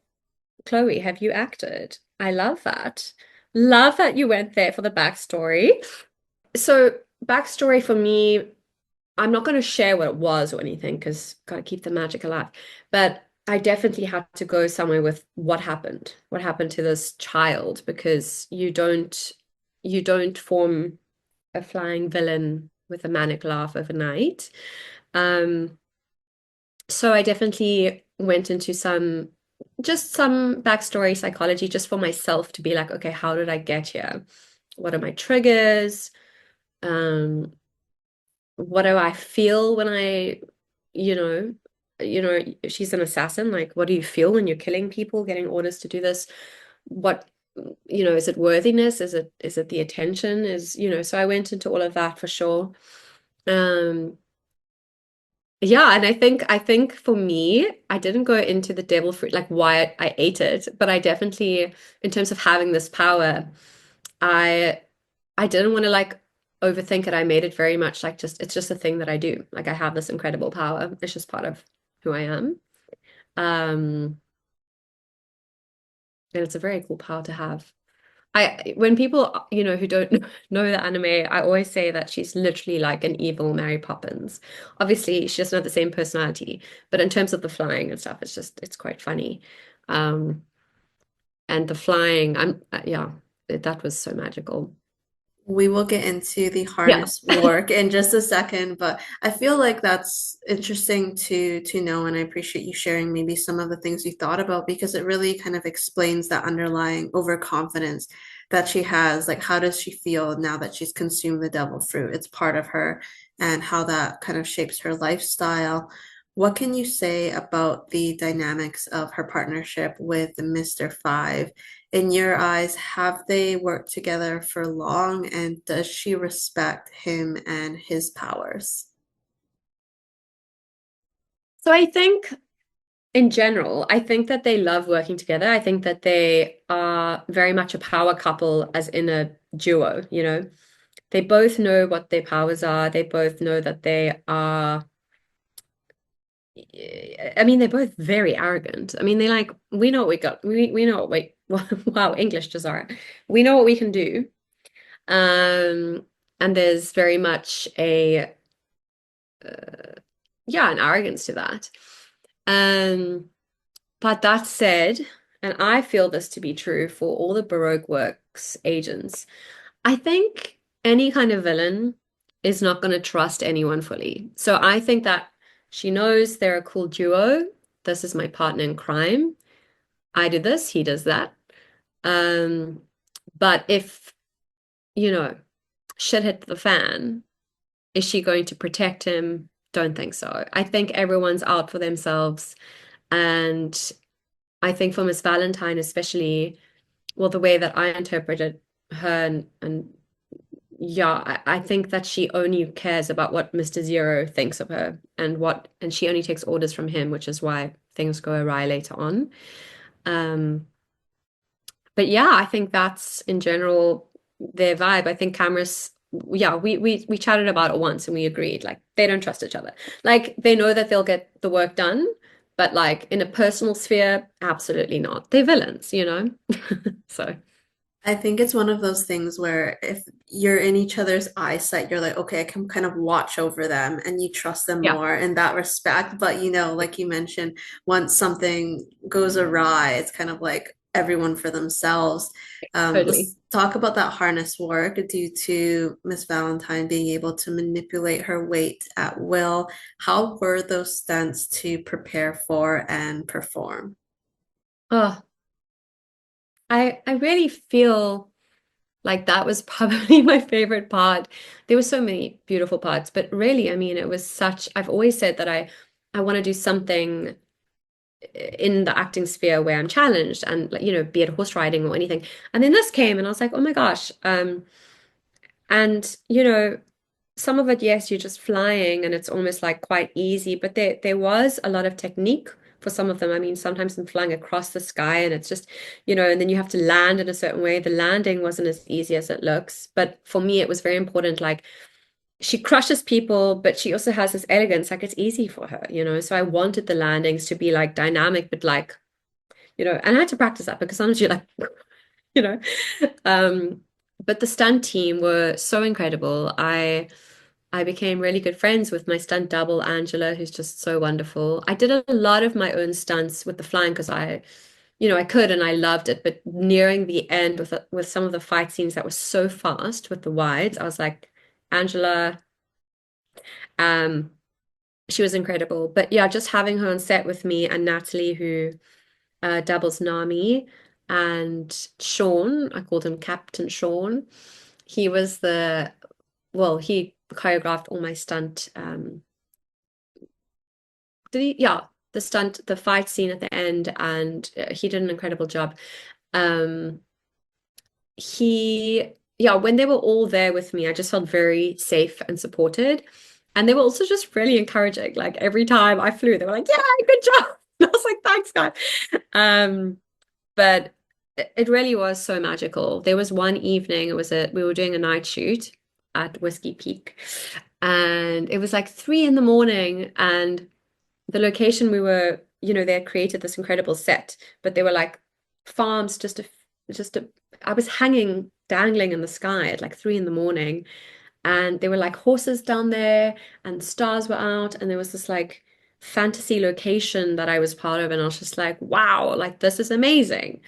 Chloe, have you acted? I love that. Love that you went there for the backstory. So, backstory for me, I'm not going to share what it was or anything because got to keep the magic alive. But I definitely had to go somewhere with what happened to this child, because you don't form a flying villain with a manic laugh overnight. Um, so I definitely went into some backstory psychology just for myself to be like, okay, how did I get here? What are my triggers? Um, what do I feel when you know, she's an assassin. Like, what do you feel when you're killing people, getting orders to do this? What, is it worthiness? Is it the attention? So I went into all of that for sure. Um, Yeah, and I think for me, I didn't go into the devil fruit like why I ate it, but I definitely, in terms of having this power, I I didn't want to like overthink it. I made it very much like just it's just a thing that I do. Like I have this incredible power. It's just part of who I am. Um, and it's a very cool power to have. When people, who don't know the anime, I always say that she's literally like an evil Mary Poppins. Obviously, she doesn't have the same personality, but in terms of the flying and stuff, it's quite funny. Um, and the flying, yeah, that was so magical. We will get into the Yeah. harness work in just a second, but I feel like that's interesting to know, and I appreciate you sharing maybe some of the things you thought about because it really kind of explains that underlying overconfidence that she has. Like, how does she feel now that she's consumed the devil fruit? It's part of her, and how that kind of shapes her lifestyle. What can you say about the dynamics of her partnership with Mr. Five? In your eyes, have they worked together for long, and does she respect him and his powers? So I think in general, I think that they love working together. I think that they are very much a power couple, as in a duo, you know. They both know what their powers are. They both know that they are, I mean, they're both very arrogant. I mean, they like, we know what we got. We know what we, wow, English, Jazzara. We know what we can do. Um, and there's very much yeah, an arrogance to that. Um, but that said, and I feel this to be true for all the Baroque Works agents, I think any kind of villain is not going to trust anyone fully. So I think that she knows they're a cool duo. This is my partner in crime. I do this, he does that. Um, but if, you know, shit hit the fan, is she going to protect him? Don't think so. I think everyone's out for themselves. And I think for Miss Valentine, especially, well, the way that I interpreted her and yeah, I think that she only cares about what Mr. Zero thinks of her and she only takes orders from him, which is why things go awry later on. Um, but yeah, I think that's in general their vibe. I think Camrus, yeah, we chatted about it once and we agreed like they don't trust each other. Like they know that they'll get the work done, but like in a personal sphere, absolutely not. They're villains, you know? So I think it's one of those things where if you're in each other's eyesight, you're like, okay, I can kind of watch over them and you trust them yeah, more in that respect. But like you mentioned, once something goes awry, it's kind of like everyone for themselves. totally. Let's talk about that harness work due to Miss Valentine being able to manipulate her weight at will. How were those stunts to prepare for and perform? Oh, I really feel like that was probably my favorite part. There were so many beautiful parts, but really, I mean, it was such, I've always said that I want to do something in the acting sphere where I'm challenged and like, you know, be it horse riding or anything. And then this came and I was like, oh my gosh. And you know, some of it, yes, you're just flying and it's almost like quite easy, but there was a lot of technique for some of them. I mean, sometimes I'm flying across the sky and it's just, you know, and then you have to land in a certain way. The landing wasn't as easy as it looks, but for me, it was very important. Like she crushes people, but she also has this elegance, like it's easy for her, you know. So I wanted the landings to be like dynamic, but like, you know, and I had to practice that because sometimes you're like, you know. Um, but the stunt team were so incredible. I became really good friends with my stunt double, Angela, who's just so wonderful. I did a lot of my own stunts with the flying because you know, I could and I loved it. But nearing the end with some of the fight scenes that were so fast with the wides, I was like, Angela, um, she was incredible. But yeah, just having her on set with me and Natalie, who doubles Nami, and Sean, I called him Captain Sean. He was he choreographed all my stunt. Did he? Yeah, the stunt, the fight scene at the end, and he did an incredible job. Um, yeah, when they were all there with me, I just felt very safe and supported. And they were also just really encouraging. Like every time I flew, they were like, "Yeah, good job." And I was like, "Thanks, guys." Um, but it really was so magical. There was one evening, we were doing a night shoot at Whiskey Peak, and it was like 3 in the morning, and the location we were, you know, they had created this incredible set, but they were like farms just a I was hanging, dangling in the sky at like 3 in the morning, and there were like horses down there, and stars were out, and there was this like fantasy location that I was part of, and I was just like, wow, like this is amazing.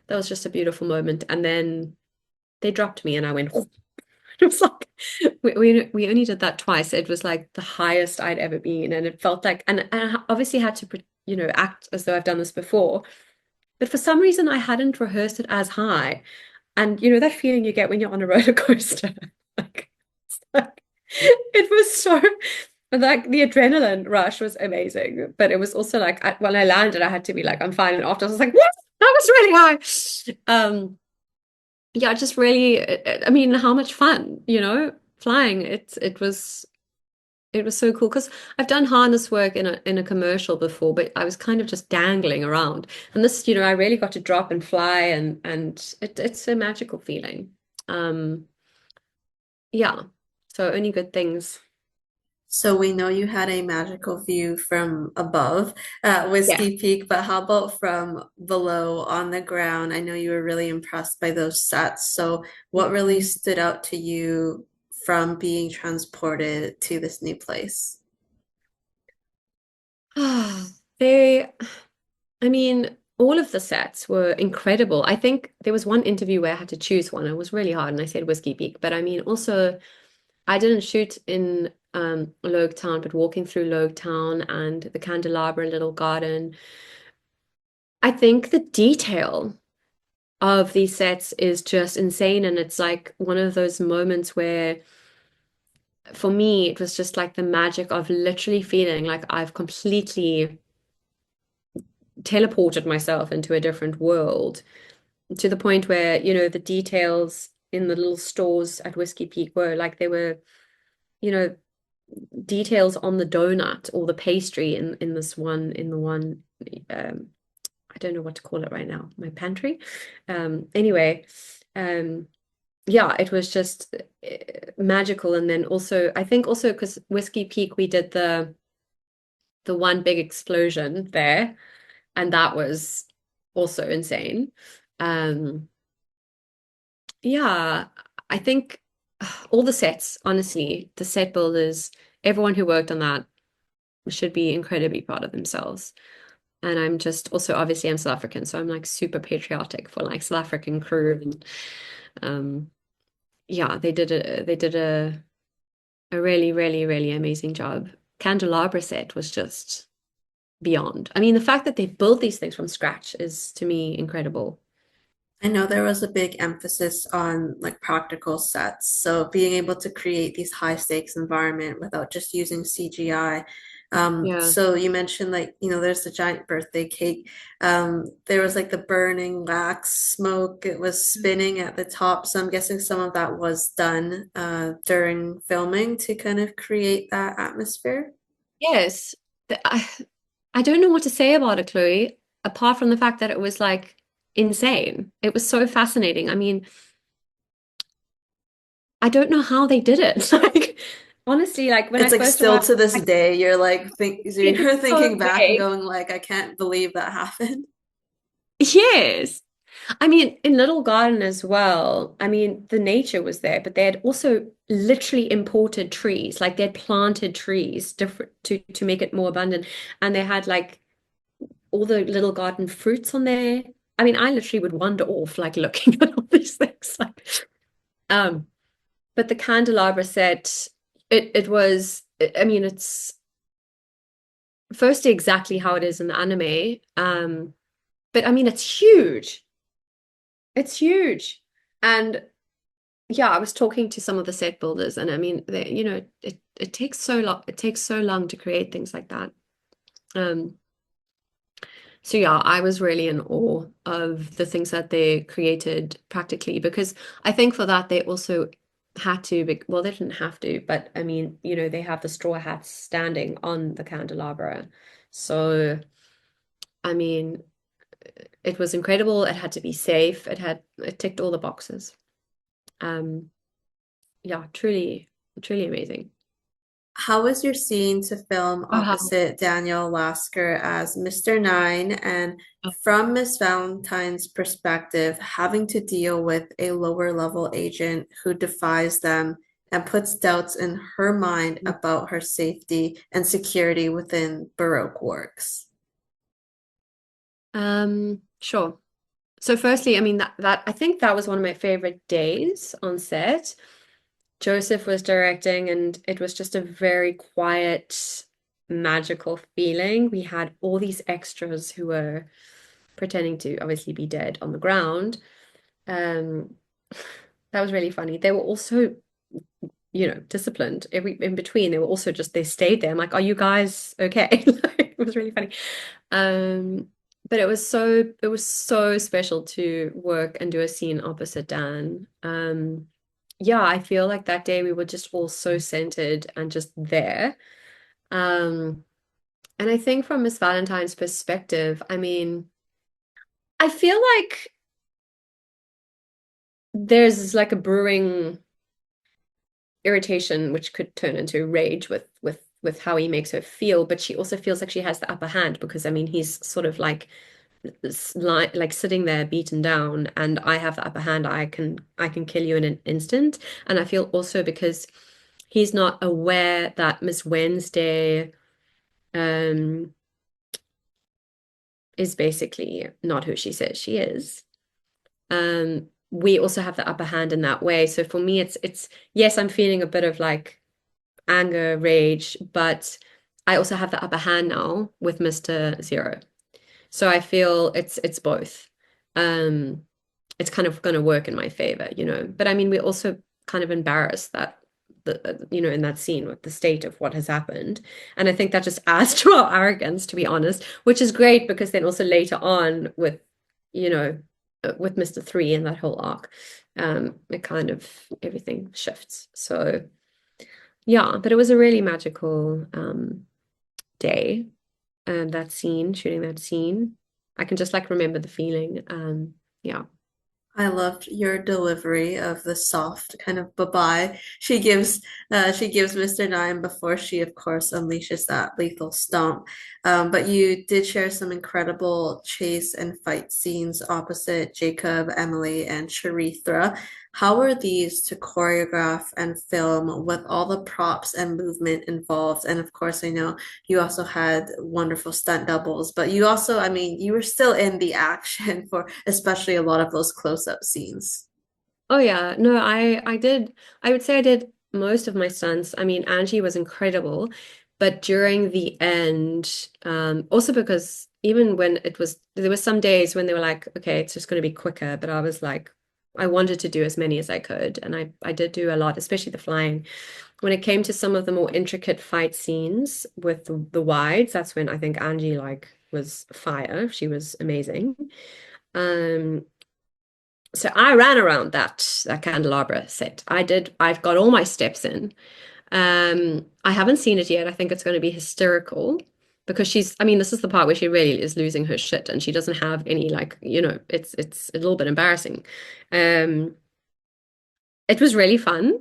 That was just a beautiful moment. And then they dropped me and I went, "Oh." It was like we only did that twice. It was like the highest I'd ever been, and it felt like, and I obviously had to, act as though I've done this before. But for some reason, I hadn't rehearsed it as high. And that feeling you get when you're on a roller coaster. Like, it's like it was so like the adrenaline rush was amazing, but it was also like when I landed, I had to be like, I'm fine. And after I was like, what? That was really high. Yeah, just really, I mean, how much fun, flying. It was so cool because I've done harness work in a commercial before, but I was kind of just dangling around. And this, I really got to drop and fly, and it's a magical feeling. Um, yeah. So only good things. So we know you had a magical view from above at Yeah. Whiskey Peak, but how about from below on the ground? I know you were really impressed by those sets. So what really Mhm. stood out to you from being transported to this new place? They, I mean, all of the sets were incredible. I think there was one interview where I had to choose one. It was really hard, and I said Whiskey Peak. But I mean, also, I didn't shoot in Logue Town, but walking through Logue Town and the Candelabra Little Garden. I think the detail of these sets is just insane, and it's like one of those moments where, for me, it was just like the magic of literally feeling like I've completely teleported myself into a different world to the point where, the details in the little stores at Whiskey Peak were like they were, you know, details on the donut or the pastry in this one in the one I don't know what to call it right now, my pantry. Anyway, um yeah, it was just magical. And then also I think also because Whiskey Peak we did the one big explosion there, and that was also insane. Um Yeah, I think all the sets, honestly, the set builders, everyone who worked on that should be incredibly proud of themselves. And I'm just also obviously I'm South African, so I'm like super patriotic for like South African crew. And um yeah, they did a really, really, really amazing job. Candelabra set was just beyond. I mean, the fact that they built these things from scratch is to me incredible. I know there was a big emphasis on like practical sets, so being able to create these high stakes environment without just using CGI. Yeah. So you mentioned like, there's the giant birthday cake. There was like the burning wax smoke. It was spinning at the top. So I'm guessing some of that was done during filming to kind of create that atmosphere. Yes. I don't know what to say about it, Chloe, apart from the fact that it was like insane. It was so fascinating. I mean, I don't know how they did it. Like, honestly, like when I It's like first still arrived, to this like, day, it's you're so thinking back and big. going like, I can't believe that happened. Yes. I mean, in Little Garden as well, I mean, the nature was there, but they had also literally imported trees. Like they had planted trees different to make it more abundant. And they had like all the little garden fruits on there. I mean, I literally would wander off like looking at all these things. Like, um, but the candelabra set, it was, I mean, it's firstly exactly how it is in the anime. But I mean, it's huge. It's huge. And yeah, I was talking to some of the set builders, and I mean, it takes so long. It takes so long to create things like that. Um, So yeah, I was really in awe of the things that they created practically because I think for that they also had to be, well, they didn't have to, but I mean, they have the straw hats standing on the candelabra. So I mean, it was incredible. It had to be safe. It ticked all the boxes. Um, yeah, truly, truly amazing. How was your scene to film Wow. opposite Daniel Lasker as Mr. Nine, and from Miss Valentine's perspective, having to deal with a lower level agent who defies them and puts doubts in her mind about her safety and security within Baroque Works? Sure. So firstly, I mean that I think that was one of my favorite days on set. Joseph was directing, and it was just a very quiet, magical feeling. We had all these extras who were pretending to obviously be dead on the ground. Um, that was really funny. They were also, disciplined. Every in between, they were also just they stayed there. I'm like, are you guys okay? Like, it was really funny. Um, but it was so special to work and do a scene opposite Dan. Yeah, I feel like that day we were just all so centered and just there. Um, and I think from Miss Valentine's perspective, I mean, I feel like there's like a brewing irritation which could turn into rage with how he makes her feel, but she also feels like she has the upper hand because I mean he's sort of like sitting there beaten down and I have the upper hand. I can kill you in an instant. And I feel also because he's not aware that Miss Wednesday um is basically not who she says she is. We also have the upper hand in that way. So for me it's yes, I'm feeling a bit of like anger, rage, but I also have the upper hand now with Mr. Zero. So I feel it's both. Um, it's kind of going to work in my favor. But I mean, we're also kind of embarrassed that in that scene with the state of what has happened. And I think that just adds to our arrogance, to be honest, which is great because then also later on you know, with Mr. Three and that whole arc, it kind of everything shifts. So yeah, but it was a really magical day. That scene, shooting that scene. I can just like remember the feeling. Yeah. I loved your delivery of the soft kind of bye-bye she gives Mr. Nine before she of course unleashes that lethal stomp. But you did share some incredible chase and fight scenes opposite Jacob, Emily, and Charithra. How were these to choreograph and film with all the props and movement involved? And of course, I know you also had wonderful stunt doubles, but you also, I mean, you were still in the action for especially a lot of those close-up scenes. Oh yeah. No, I did. I would say I did most of my stunts. I mean, Angie was incredible, but during the end, also because even when there were some days when they were like, okay, it's just going to be quicker, but I was like, I wanted to do as many as I could, and I did do a lot, especially the flying. When it came to some of the more intricate fight scenes with the wides, that's when I think Angie like was fire. She was amazing. Um, so I ran around that candelabra set. I've got all my steps in. I haven't seen it yet. I think it's going to be hysterical because I mean, this is the part where she really is losing her shit and she doesn't have any like, it's a little bit embarrassing. Um, it was really fun.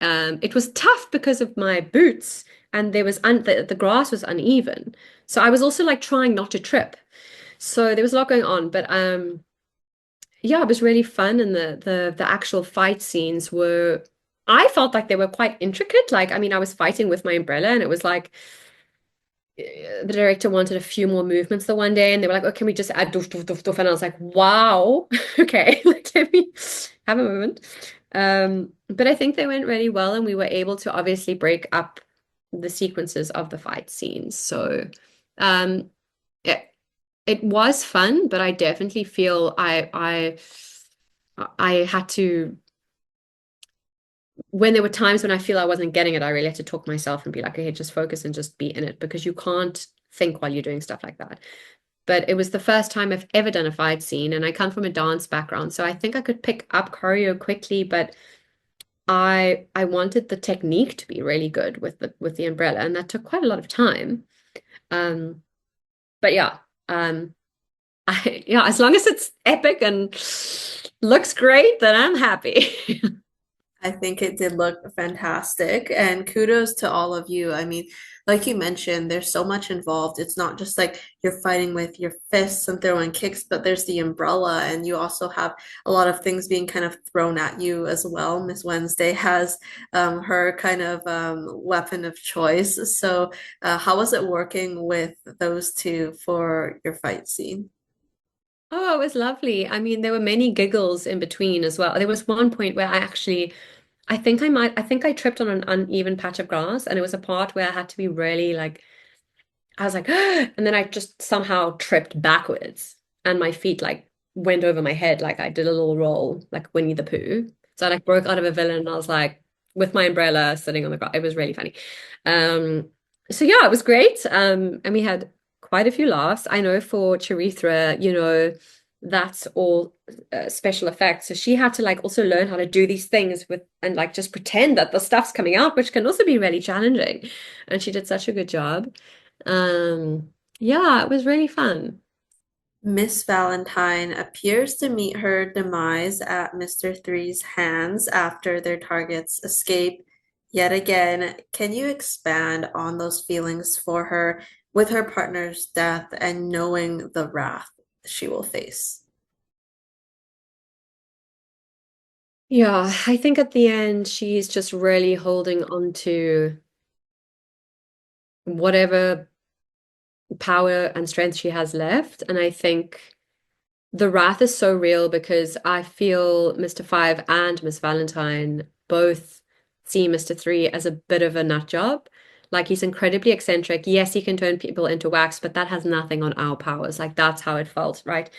It was tough because of my boots and there was the grass was uneven. So I was also like trying not to trip. So there was a lot going on, but yeah, it was really fun and the actual fight scenes were I felt like they were quite intricate. Like, I mean, I was fighting with my umbrella and it was like the director wanted a few more movements the one day and they were like, oh, can we just add doof, doof, doof, doof? And I was like, wow, okay, like let me have a moment. But I think they went really well and we were able to obviously break up the sequences of the fight scenes. So um it was fun, but I definitely feel I had to when there were times when I feel I wasn't getting it, I really had to talk myself and be like, okay, just focus and just be in it because you can't think while you're doing stuff like that. But it was the first time I've ever done a fight scene, and I come from a dance background, so I think I could pick up choreo quickly, but I wanted the technique to be really good with the umbrella, and that took quite a lot of time. Um, but yeah, yeah, as long as it's epic and looks great, then I'm happy. I think it did look fantastic, and kudos to all of you. I mean, like you mentioned, there's so much involved. It's not just like you're fighting with your fists and throwing kicks, but there's the umbrella, and you also have a lot of things being kind of thrown at you as well. Miss Wednesday has her kind of weapon of choice. So, how was it working with those two for your fight scene? Oh, it was lovely. I mean, there were many giggles in between as well. There was one point where I actually I think I tripped on an uneven patch of grass, and it was a part where I had to be really like, I was like, and then I just somehow tripped backwards, and my feet like went over my head, like I did a little roll, like Winnie the Pooh. So I like broke out of a villain, and I was like, with my umbrella sitting on the ground. It was really funny. Um, so yeah, it was great. And we had quite a few laughs. I know for Charithra, that's all special effects. So she had to like also learn how to do these things with and like just pretend that the stuff's coming out, which can also be really challenging. And she did such a good job. Yeah, it was really fun. Miss Valentine appears to meet her demise at Mr. Three's hands after their targets escape yet again. Can you expand on those feelings for her with her partner's death and knowing the wrath she will face? Yeah, I think at the end she's just really holding on to whatever power and strength she has left. And I think the wrath is so real because I feel Mr. Five and Miss Valentine both see Mr. Three as a bit of a nut job. Like he's incredibly eccentric. Yes, he can turn people into wax, but that has nothing on our powers. Like that's how it felt, right?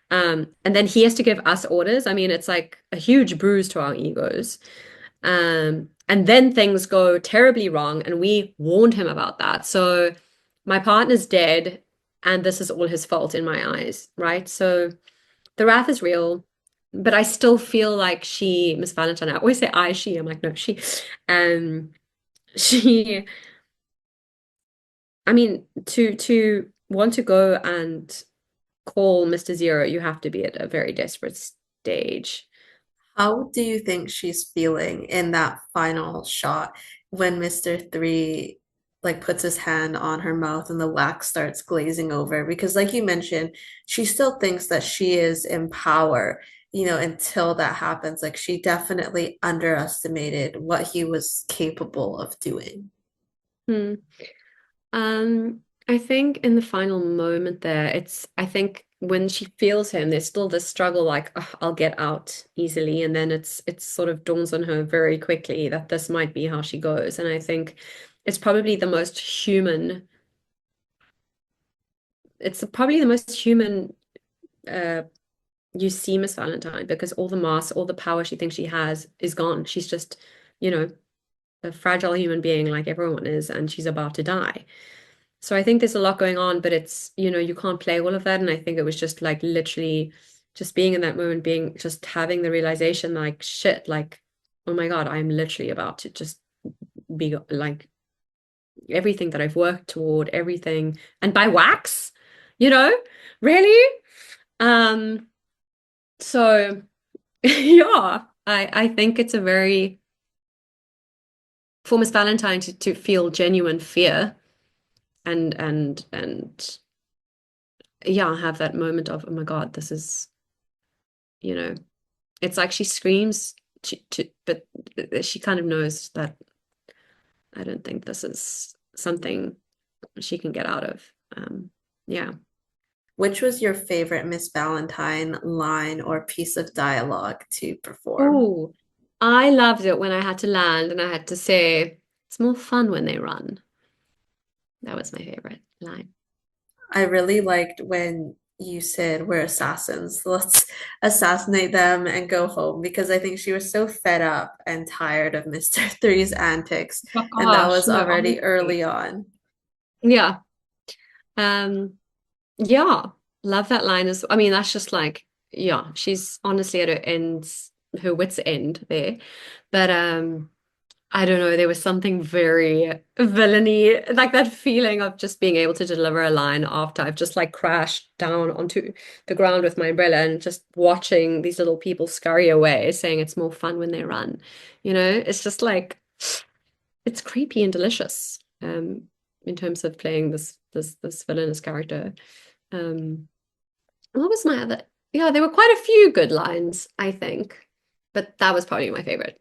And then he has to give us orders. I mean, it's like a huge bruise to our egos. And then things go terribly wrong, and we warned him about that. So my partner's dead, and this is all his fault in my eyes, right? So the wrath is real, but I still feel like Miss Valentine, I always say she, I'm like, no, um, she, I mean, to want to go and call Mr. Zero, you have to be at a very desperate stage. How do you think she's feeling in that final shot when Mr. Three like puts his hand on her mouth and the wax starts glazing over? Because like you mentioned, she still thinks that she is in power, until that happens. Like she definitely underestimated what he was capable of doing. Hmm. I think in the final moment there, I think when she feels him, there's still this struggle like, "Ugh, I'll get out easily." And then it's sort of dawns on her very quickly that this might be how she goes. And I think it's probably the most human, it's probably the most human uh you see Miss Valentine because all the mass, all the power she thinks she has is gone. She's just, you know, a fragile human being like everyone is, and she's about to die. So I think there's a lot going on, but you can't play all of that. And I think it was just like literally just being in that moment, being just having the realization like, shit, like, oh my God, I'm literally about to just be like everything that I've worked toward, everything. And by wax, you know, really? Um, so yeah, I think it's a very, for Miss Valentine to feel genuine fear and yeah, have that moment of, oh my God, this is, you know, it's like she screams, but she kind of knows that I don't think this is something she can get out of. Yeah. Which was your favorite Miss Valentine line or piece of dialogue to perform? Oh, I loved it when I had to land and I had to say, it's more fun when they run. That was my favorite line. I really liked when you said we're assassins. Let's assassinate them and go home because I think she was so fed up and tired of Mr. Three's antics, Oh and that gosh, was no, already honestly. early on. Yeah. Um, yeah. Love that line as I mean, that's just like, yeah, she's honestly at her wit's end there. But I don't know, there was something very villainy, like that feeling of just being able to deliver a line after I've just like crashed down onto the ground with my umbrella and just watching these little people scurry away, saying it's more fun when they run. It's just like it's creepy and delicious, in terms of playing this villainous character. Um, what was my other? Yeah, there were quite a few good lines, I think, but that was probably my favorite.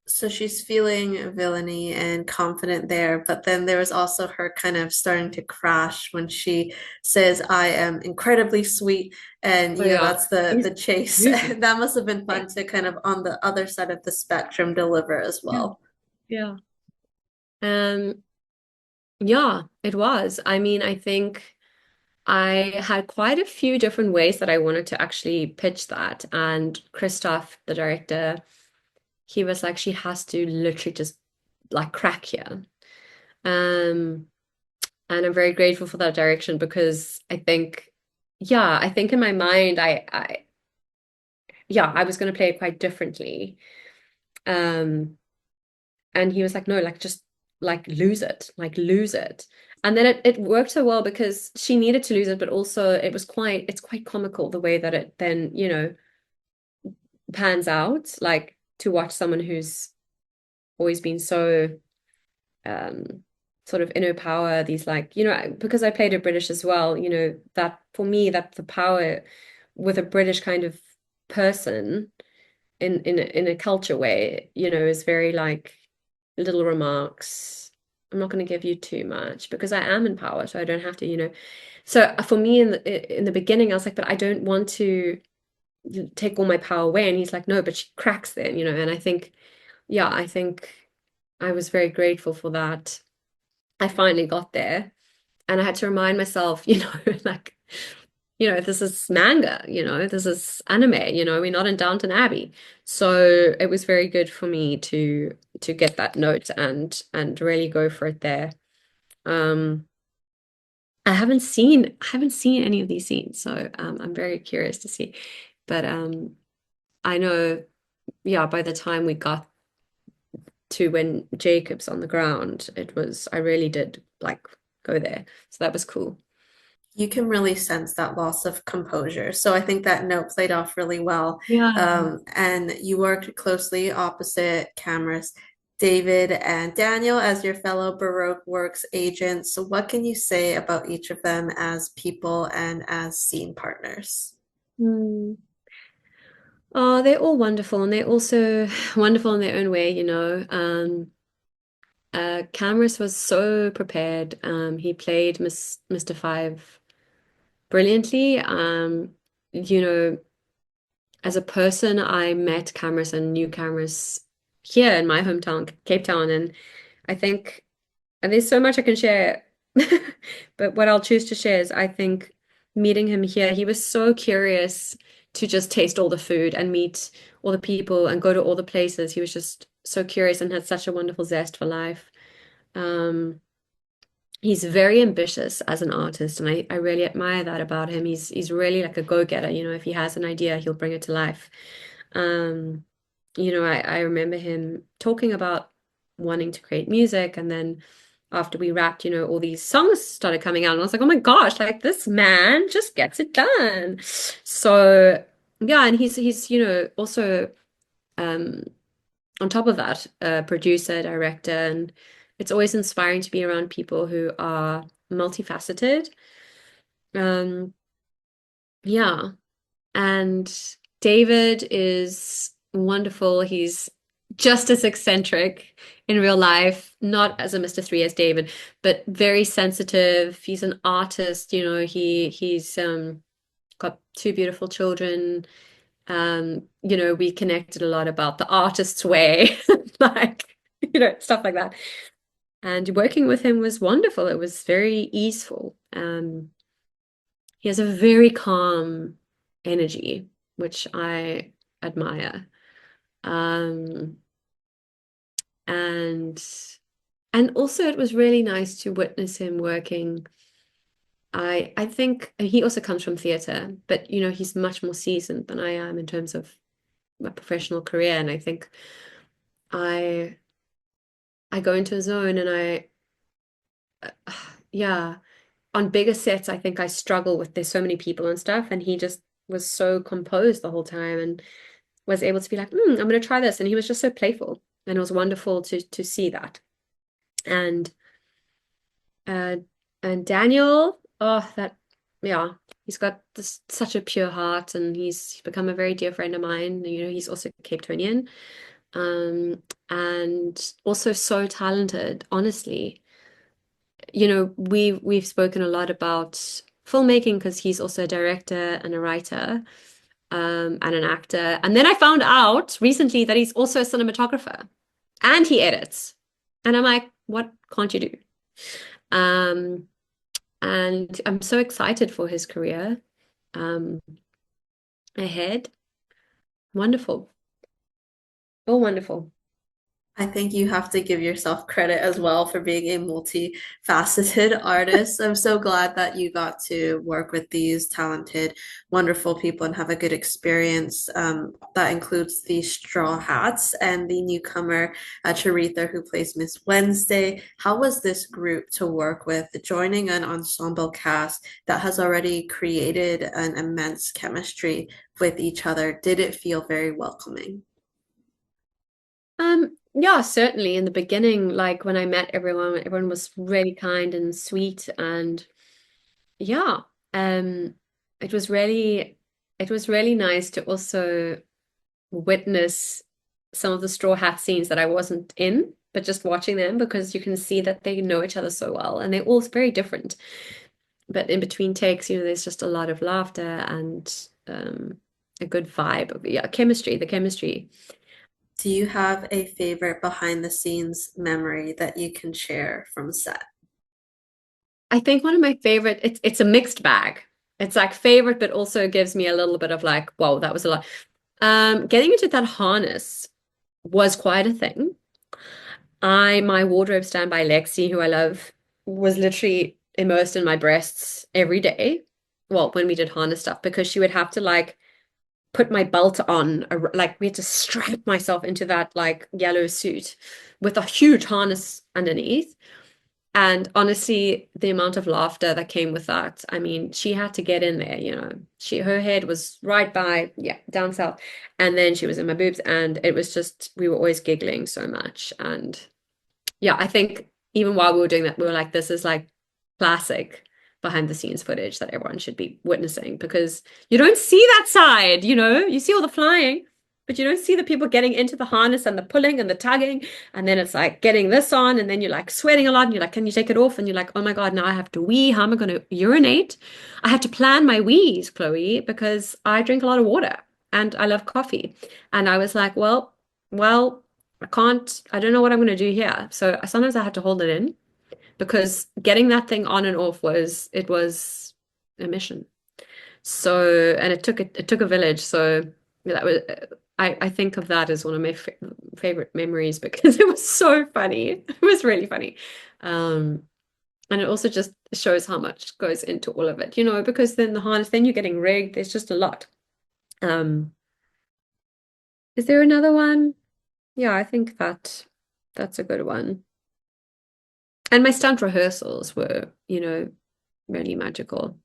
So she's feeling villainy and confident there, but then there was also her kind of starting to crash when she says, "I am incredibly sweet," and Oh yeah. that's the He's chase. losing. That must have been Yeah. fun to kind of on the other side of the spectrum deliver as Yeah. well. Yeah. Um, yeah, it was. I mean, I think I had quite a few different ways that I wanted to actually pitch that. And Christoph, the director, he was like, she has to literally just like crack here. Um, and I'm very grateful for that direction because I think, yeah, I think in my mind, yeah, I was going to play it quite differently. Um, and he was like, no, like just like lose it, like lose it. And then it worked so well because she needed to lose it, but also it's quite comical the way that it then, pans out, like to watch someone who's always been so um sort of inner power, these like, because I played a British as well, that for me that the power with a British kind of person in a culture way, is very like little remarks. I'm not going to give you too much because I am in power, so I don't have to. So for me in the beginning, I was like, but I don't want to take all my power away. And he's like, no, but she cracks then, and I think, yeah, I think I was very grateful for that. I finally got there and I had to remind myself, like, this is manga, this is anime, we're not in Downton Abbey. So it was very good for me to get that note and really go for it there. Um, I haven't seen any of these scenes, so I'm very curious to see. But I know, yeah, by the time we got to when Jacob's on the ground, I really did like go there. So that was cool. You can really sense that loss of composure. So I think that note played off really well. Yeah. And you worked closely opposite Camrus, David and Daniel as your fellow Baroque Works agents. So what can you say about each of them as people and as scene partners? Hmm. Oh, they're all wonderful and they're also wonderful in their own way, Camrus was so prepared. He played Mr. Five brilliantly. You know, as a person, I met Camrus and knew Camrus here in my hometown, Cape Town, and I think, and there's so much I can share, but what I'll choose to share is I think meeting him here, he was so curious to just taste all the food and meet all the people and go to all the places. He was just so curious and had such a wonderful zest for life. Um, he's very ambitious as an artist, and I really admire that about him. He's really like a go-getter, if he has an idea, he'll bring it to life. Um, I remember him talking about wanting to create music, and then after we wrapped, all these songs started coming out, and I was like, oh my gosh, like this man just gets it done. So yeah, and he's also um on top of that, a producer, director, and it's always inspiring to be around people who are multifaceted. Um, yeah. And David is wonderful. He's just as eccentric in real life, not as a Mr. Three as David, but very sensitive. He's an artist, he's got two beautiful children. We connected a lot about the artist's way, like, stuff like that. And working with him was wonderful. It was very easeful. He has a very calm energy, which I admire. Um, and and also it was really nice to witness him working. I think he also comes from theater, but he's much more seasoned than I am in terms of my professional career. And I think I I go into a zone and yeah, on bigger sets, I think I struggle with there's so many people and stuff, and he just was so composed the whole time and was able to be like, I'm going to try this. And he was just so playful. And it was wonderful to see that. And uh and Daniel, oh, yeah, he's got such a pure heart and he's become a very dear friend of mine. He's also Cape Townian. um, and also so talented, honestly. You know, we've spoken a lot about filmmaking because he's also a director and a writer, and an actor. And then I found out recently that he's also a cinematographer and he edits. And I'm like, what can't you do? Um, and I'm so excited for his career um, ahead. Wonderful. Oh, wonderful. I think you have to give yourself credit as well for being a multifaceted artist. I'm so glad that you got to work with these talented, wonderful people and have a good experience. That includes the Straw Hats and the newcomer, Charitha, who plays Miss Wednesday. How was this group to work with, joining an ensemble cast that has already created an immense chemistry with each other? Did it feel very welcoming? Yeah, certainly in the beginning, like when I met everyone, everyone was really kind and sweet and yeah, um, it was really it was really nice to also witness some of the Straw Hat scenes that I wasn't in, but just watching them because you can see that they know each other so well and they're all very different. But in between takes, you know, there's just a lot of laughter and a good vibe. Yeah, chemistry, the chemistry. Do you have a favorite behind the scenes memory that you can share from set? I think one of my favorite, it's a mixed bag. It's like favorite, but also gives me a little bit of like, whoa, that was a lot. Getting into that harness was quite a thing. My wardrobe stand by Lexi, who I love, was literally immersed in my breasts every day. Well, when we did harness stuff, because she would have to like put my belt on, like we had to strap myself into that like yellow suit with a huge harness underneath. And honestly, the amount of laughter that came with that, I mean, she had to get in there, you know. Her head was right by, yeah, down south. And then she was in my boobs, and it was just, we were always giggling so much. And yeah, I think even while we were doing that, we were like, this is like classic behind the scenes footage that everyone should be witnessing because you don't see that side, you know, you see all the flying, but you don't see the people getting into the harness and the pulling and the tugging. And then it's like getting this on, and then you're like sweating a lot, and you're like, can you take it off? And you're like, oh my God, now I have to wee. How am I going to urinate? I had to plan my wees, Chloe, because I drink a lot of water and I love coffee. And I was like, well, I don't know what I'm going to do here. So sometimes I had to hold it in because getting that thing on and off it was a mission. So, and it took a village. So that was, I think of that as one of my favorite memories because it was so funny. It was really funny. Um, and it also just shows how much goes into all of it, you know, because then the harness, then you're getting rigged. There's just a lot. Um, is there another one? Yeah, I think that's a good one. And my stunt rehearsals were, you know, really magical.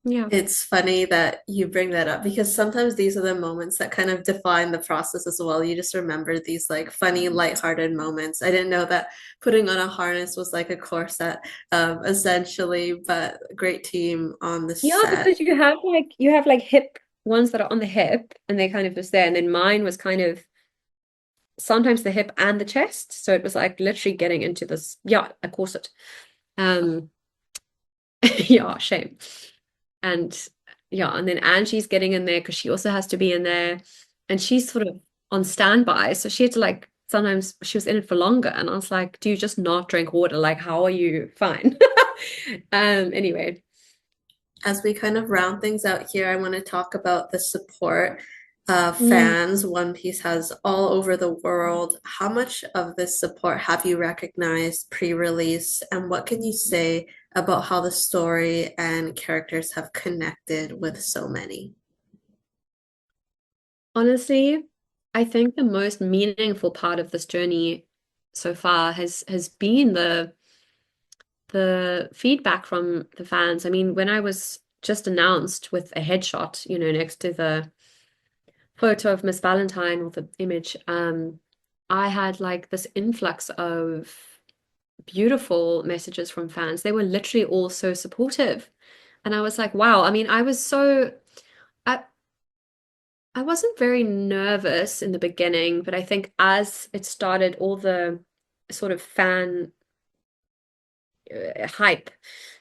Yeah. It's funny that you bring that up because sometimes these are the moments that kind of define the process as well. You just remember these like funny, lighthearted moments. I didn't know that putting on a harness was like a corset, essentially, but great team on the Yeah, set. because you have like hip ones that are on the hip and they're kind of just there. And then mine was kind of sometimes the hip and the chest. So it was like literally getting into this, yeah, a corset. Um, yeah, shame. And yeah, and then Angie's getting in there because she also has to be in there. And she's sort of on standby. So she had to like sometimes she was in it for longer. And I was like, do you just not drink water? Like, how are you fine? Anyway. As we kind of round things out here, I want to talk about the support Mm. fans One Piece has all over the world. How much of this support have you recognized pre-release, and what can you say about how the story and characters have connected with so many? Honestly, I think the most meaningful part of this journey so far has been the feedback from the fans. I mean, when I was just announced with a headshot, you know, next to the photo of Miss Valentine with the image, I had like this influx of beautiful messages from fans. They were literally all so supportive. And I was like, wow. I mean, I was so I, I wasn't very nervous in the beginning, but I think as it started, all the sort of fan hype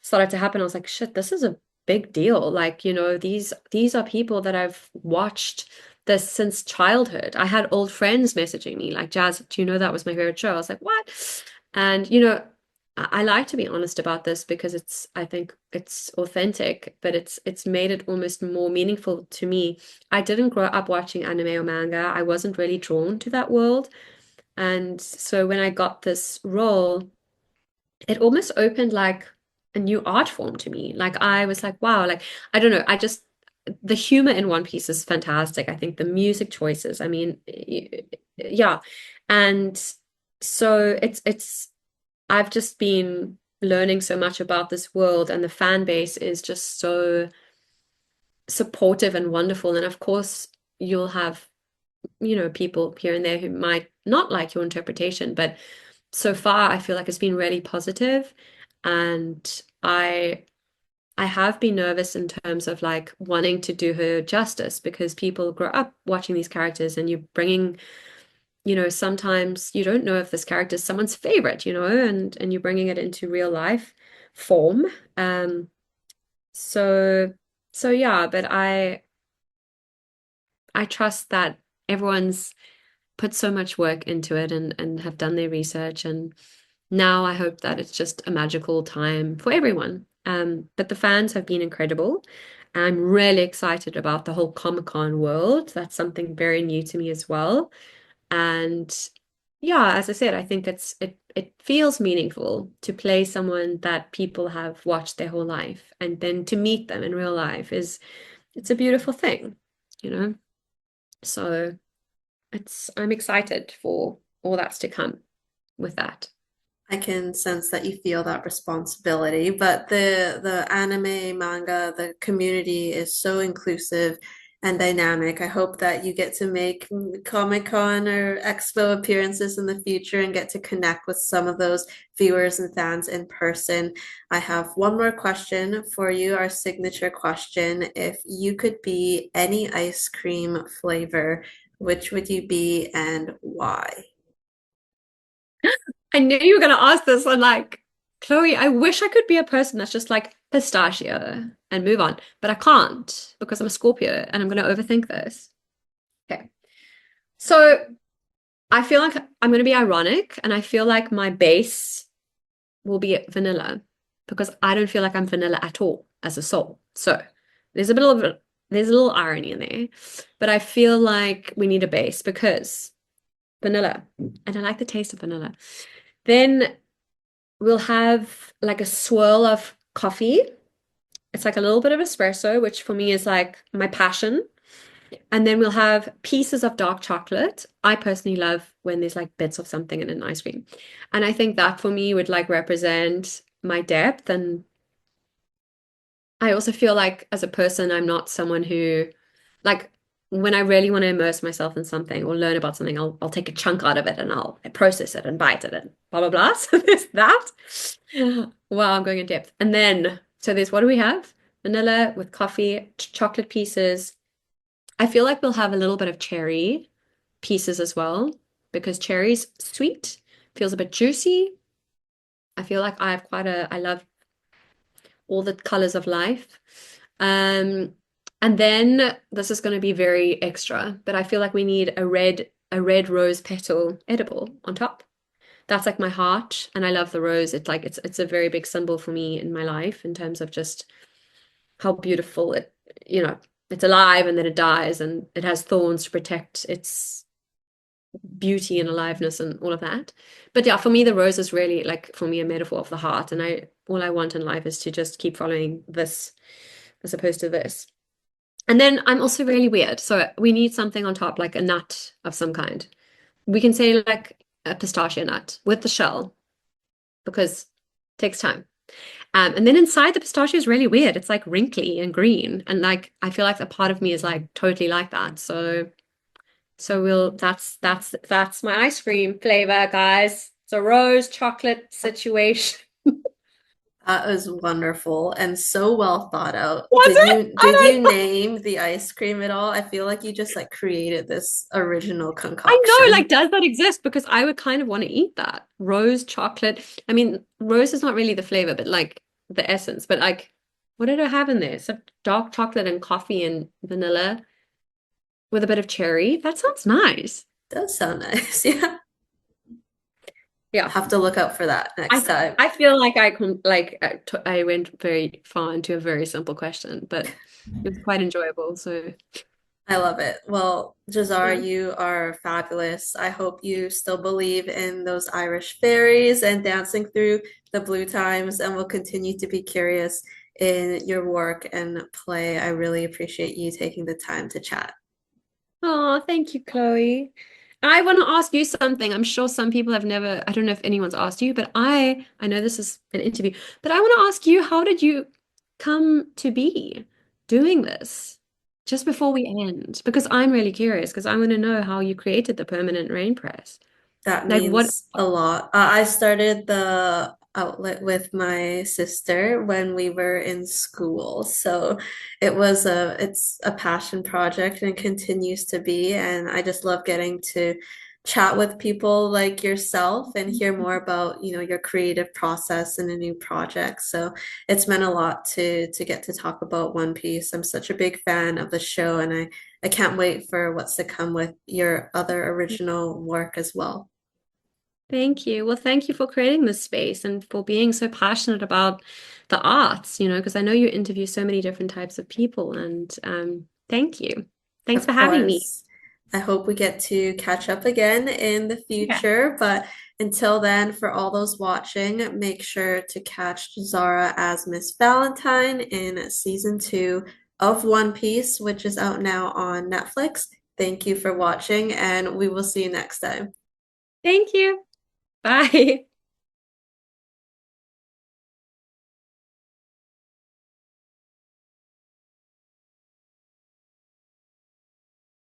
started to happen. I was like, shit, this is a big deal. Like, these are people that I've watched this since childhood. I had old friends messaging me like, Jazz, do you know that was my favorite show? I was like, what? And I like to be honest about this because I think it's authentic, but it's made it almost more meaningful to me. I didn't grow up watching anime or manga. I wasn't really drawn to that world. And so when I got this role, it almost opened like a new art form to me. Like I was like, wow, like I don't know, I just the humor in One Piece is fantastic. I think the music choices, I mean, yeah. And so it's I've just been learning so much about this world, and the fan base is just so supportive and wonderful. And of course, you'll have, people here and there who might not like your interpretation, but so far I feel like it's been really positive, and I have been nervous in terms of like wanting to do her justice because people grow up watching these characters and you're bringing, sometimes you don't know if this character is someone's favorite, and you're bringing it into real life form. So so yeah, but I trust that everyone's put so much work into it and have done their research, and now I hope that it's just a magical time for everyone. But the fans have been incredible. I'm really excited about the whole Comic-Con world. That's something very new to me as well. And yeah, as I said, I think it feels meaningful to play someone that people have watched their whole life, and then to meet them in real life is it's a beautiful thing, you know? So I'm excited for all that's to come with that. I can sense that you feel that responsibility, but the anime, manga, the community is so inclusive and dynamic. I hope that you get to make Comic-Con or Expo appearances in the future and get to connect with some of those viewers and fans in person. I have one more question for you, our signature question. If you could be any ice cream flavor, which would you be and why? I knew you were going to ask this. I'm like, Chloe, I wish I could be a person that's just like pistachio and move on, but I can't because I'm a Scorpio and I'm going to overthink this. Okay. So I feel like I'm going to be ironic, and I feel like my base will be vanilla because I don't feel like I'm vanilla at all as a soul. So there's a bit of there's a little irony in there, but I feel like we need a base because vanilla, and I like the taste of vanilla. Then we'll have like a swirl of coffee. It's like a little bit of espresso, which for me is like my passion. And then we'll have pieces of dark chocolate. I personally love when there's like bits of something in an ice cream. And I think that for me would like represent my depth. And I also feel like as a person, I'm not someone who like when I really want to immerse myself in something or learn about something, I'll take a chunk out of it and I'll process it and bite it and blah blah blah. So there's that. Wow, I'm going in depth. And then so there's what do we have? Vanilla with coffee, chocolate pieces. I feel like we'll have a little bit of cherry pieces as well because cherry's sweet, feels a bit juicy. I feel like I love all the colors of life. Um, and then this is going to be very extra, but I feel like we need a red rose petal edible on top. That's like my heart, and I love the rose. It's a very big symbol for me in my life in terms of just how beautiful you know, it's alive and then it dies and it has thorns to protect its beauty and aliveness and all of that. But yeah, for me, the rose is really like for me a metaphor of the heart. And I all I want in life is to just keep following this as opposed to this. And then I'm also really weird. So we need something on top, like a nut of some kind. We can say like a pistachio nut with the shell because it takes time. And then inside the pistachio is really weird. It's like wrinkly and green. And like I feel like a part of me is like totally like that. So that's my ice cream flavor, guys. It's a rose chocolate situation. That was wonderful and so well thought out. Was Did it? you I did you don't name the ice cream at all? I feel like you just like created this original I know, like, concoction. does that exist? Because I would kind of want to eat that. Rose chocolate. I mean, rose is not really the flavor, but like the essence. But like, what did I have in there? Some dark chocolate and coffee and vanilla with a bit of cherry. That sounds nice. Does sound nice. Yeah. Yeah. Have to look out for that next I time. I feel like I went very far into a very simple question, but it was quite enjoyable. So I love it. Well, yeah. Jazzara, you are fabulous. I hope you still believe in those Irish fairies and dancing through the blue times, and will continue to be curious in your work and play. I really appreciate you taking the time to chat. Oh, thank you, Chloe. I want to ask you something. I'm sure some people have never, I don't know if anyone's asked you, but I know this is an interview, but I want to ask you, how did you come to be doing this just before we end? Because I'm really curious, because I want to know how you created the permanent rain press. That Like what? means a lot. I started the outlet with my sister when we were in school. So it's a passion project and continues to be. And I just love getting to chat with people like yourself and hear more about, your creative process in a new project. So it's meant a lot to get to talk about One Piece. I'm such a big fan of the show, and I can't wait for what's to come with your other original work as well. Thank you. Well, thank you for creating this space and for being so passionate about the arts, because I know you interview so many different types of people, and thank you. Thanks Of for having me. course. I hope we get to catch up again in the Yeah. future. But until then, for all those watching, make sure to catch Zara as Miss Valentine in season 2 of One Piece, which is out now on Netflix. Thank you for watching, and we will see you next time. Thank you. Bye.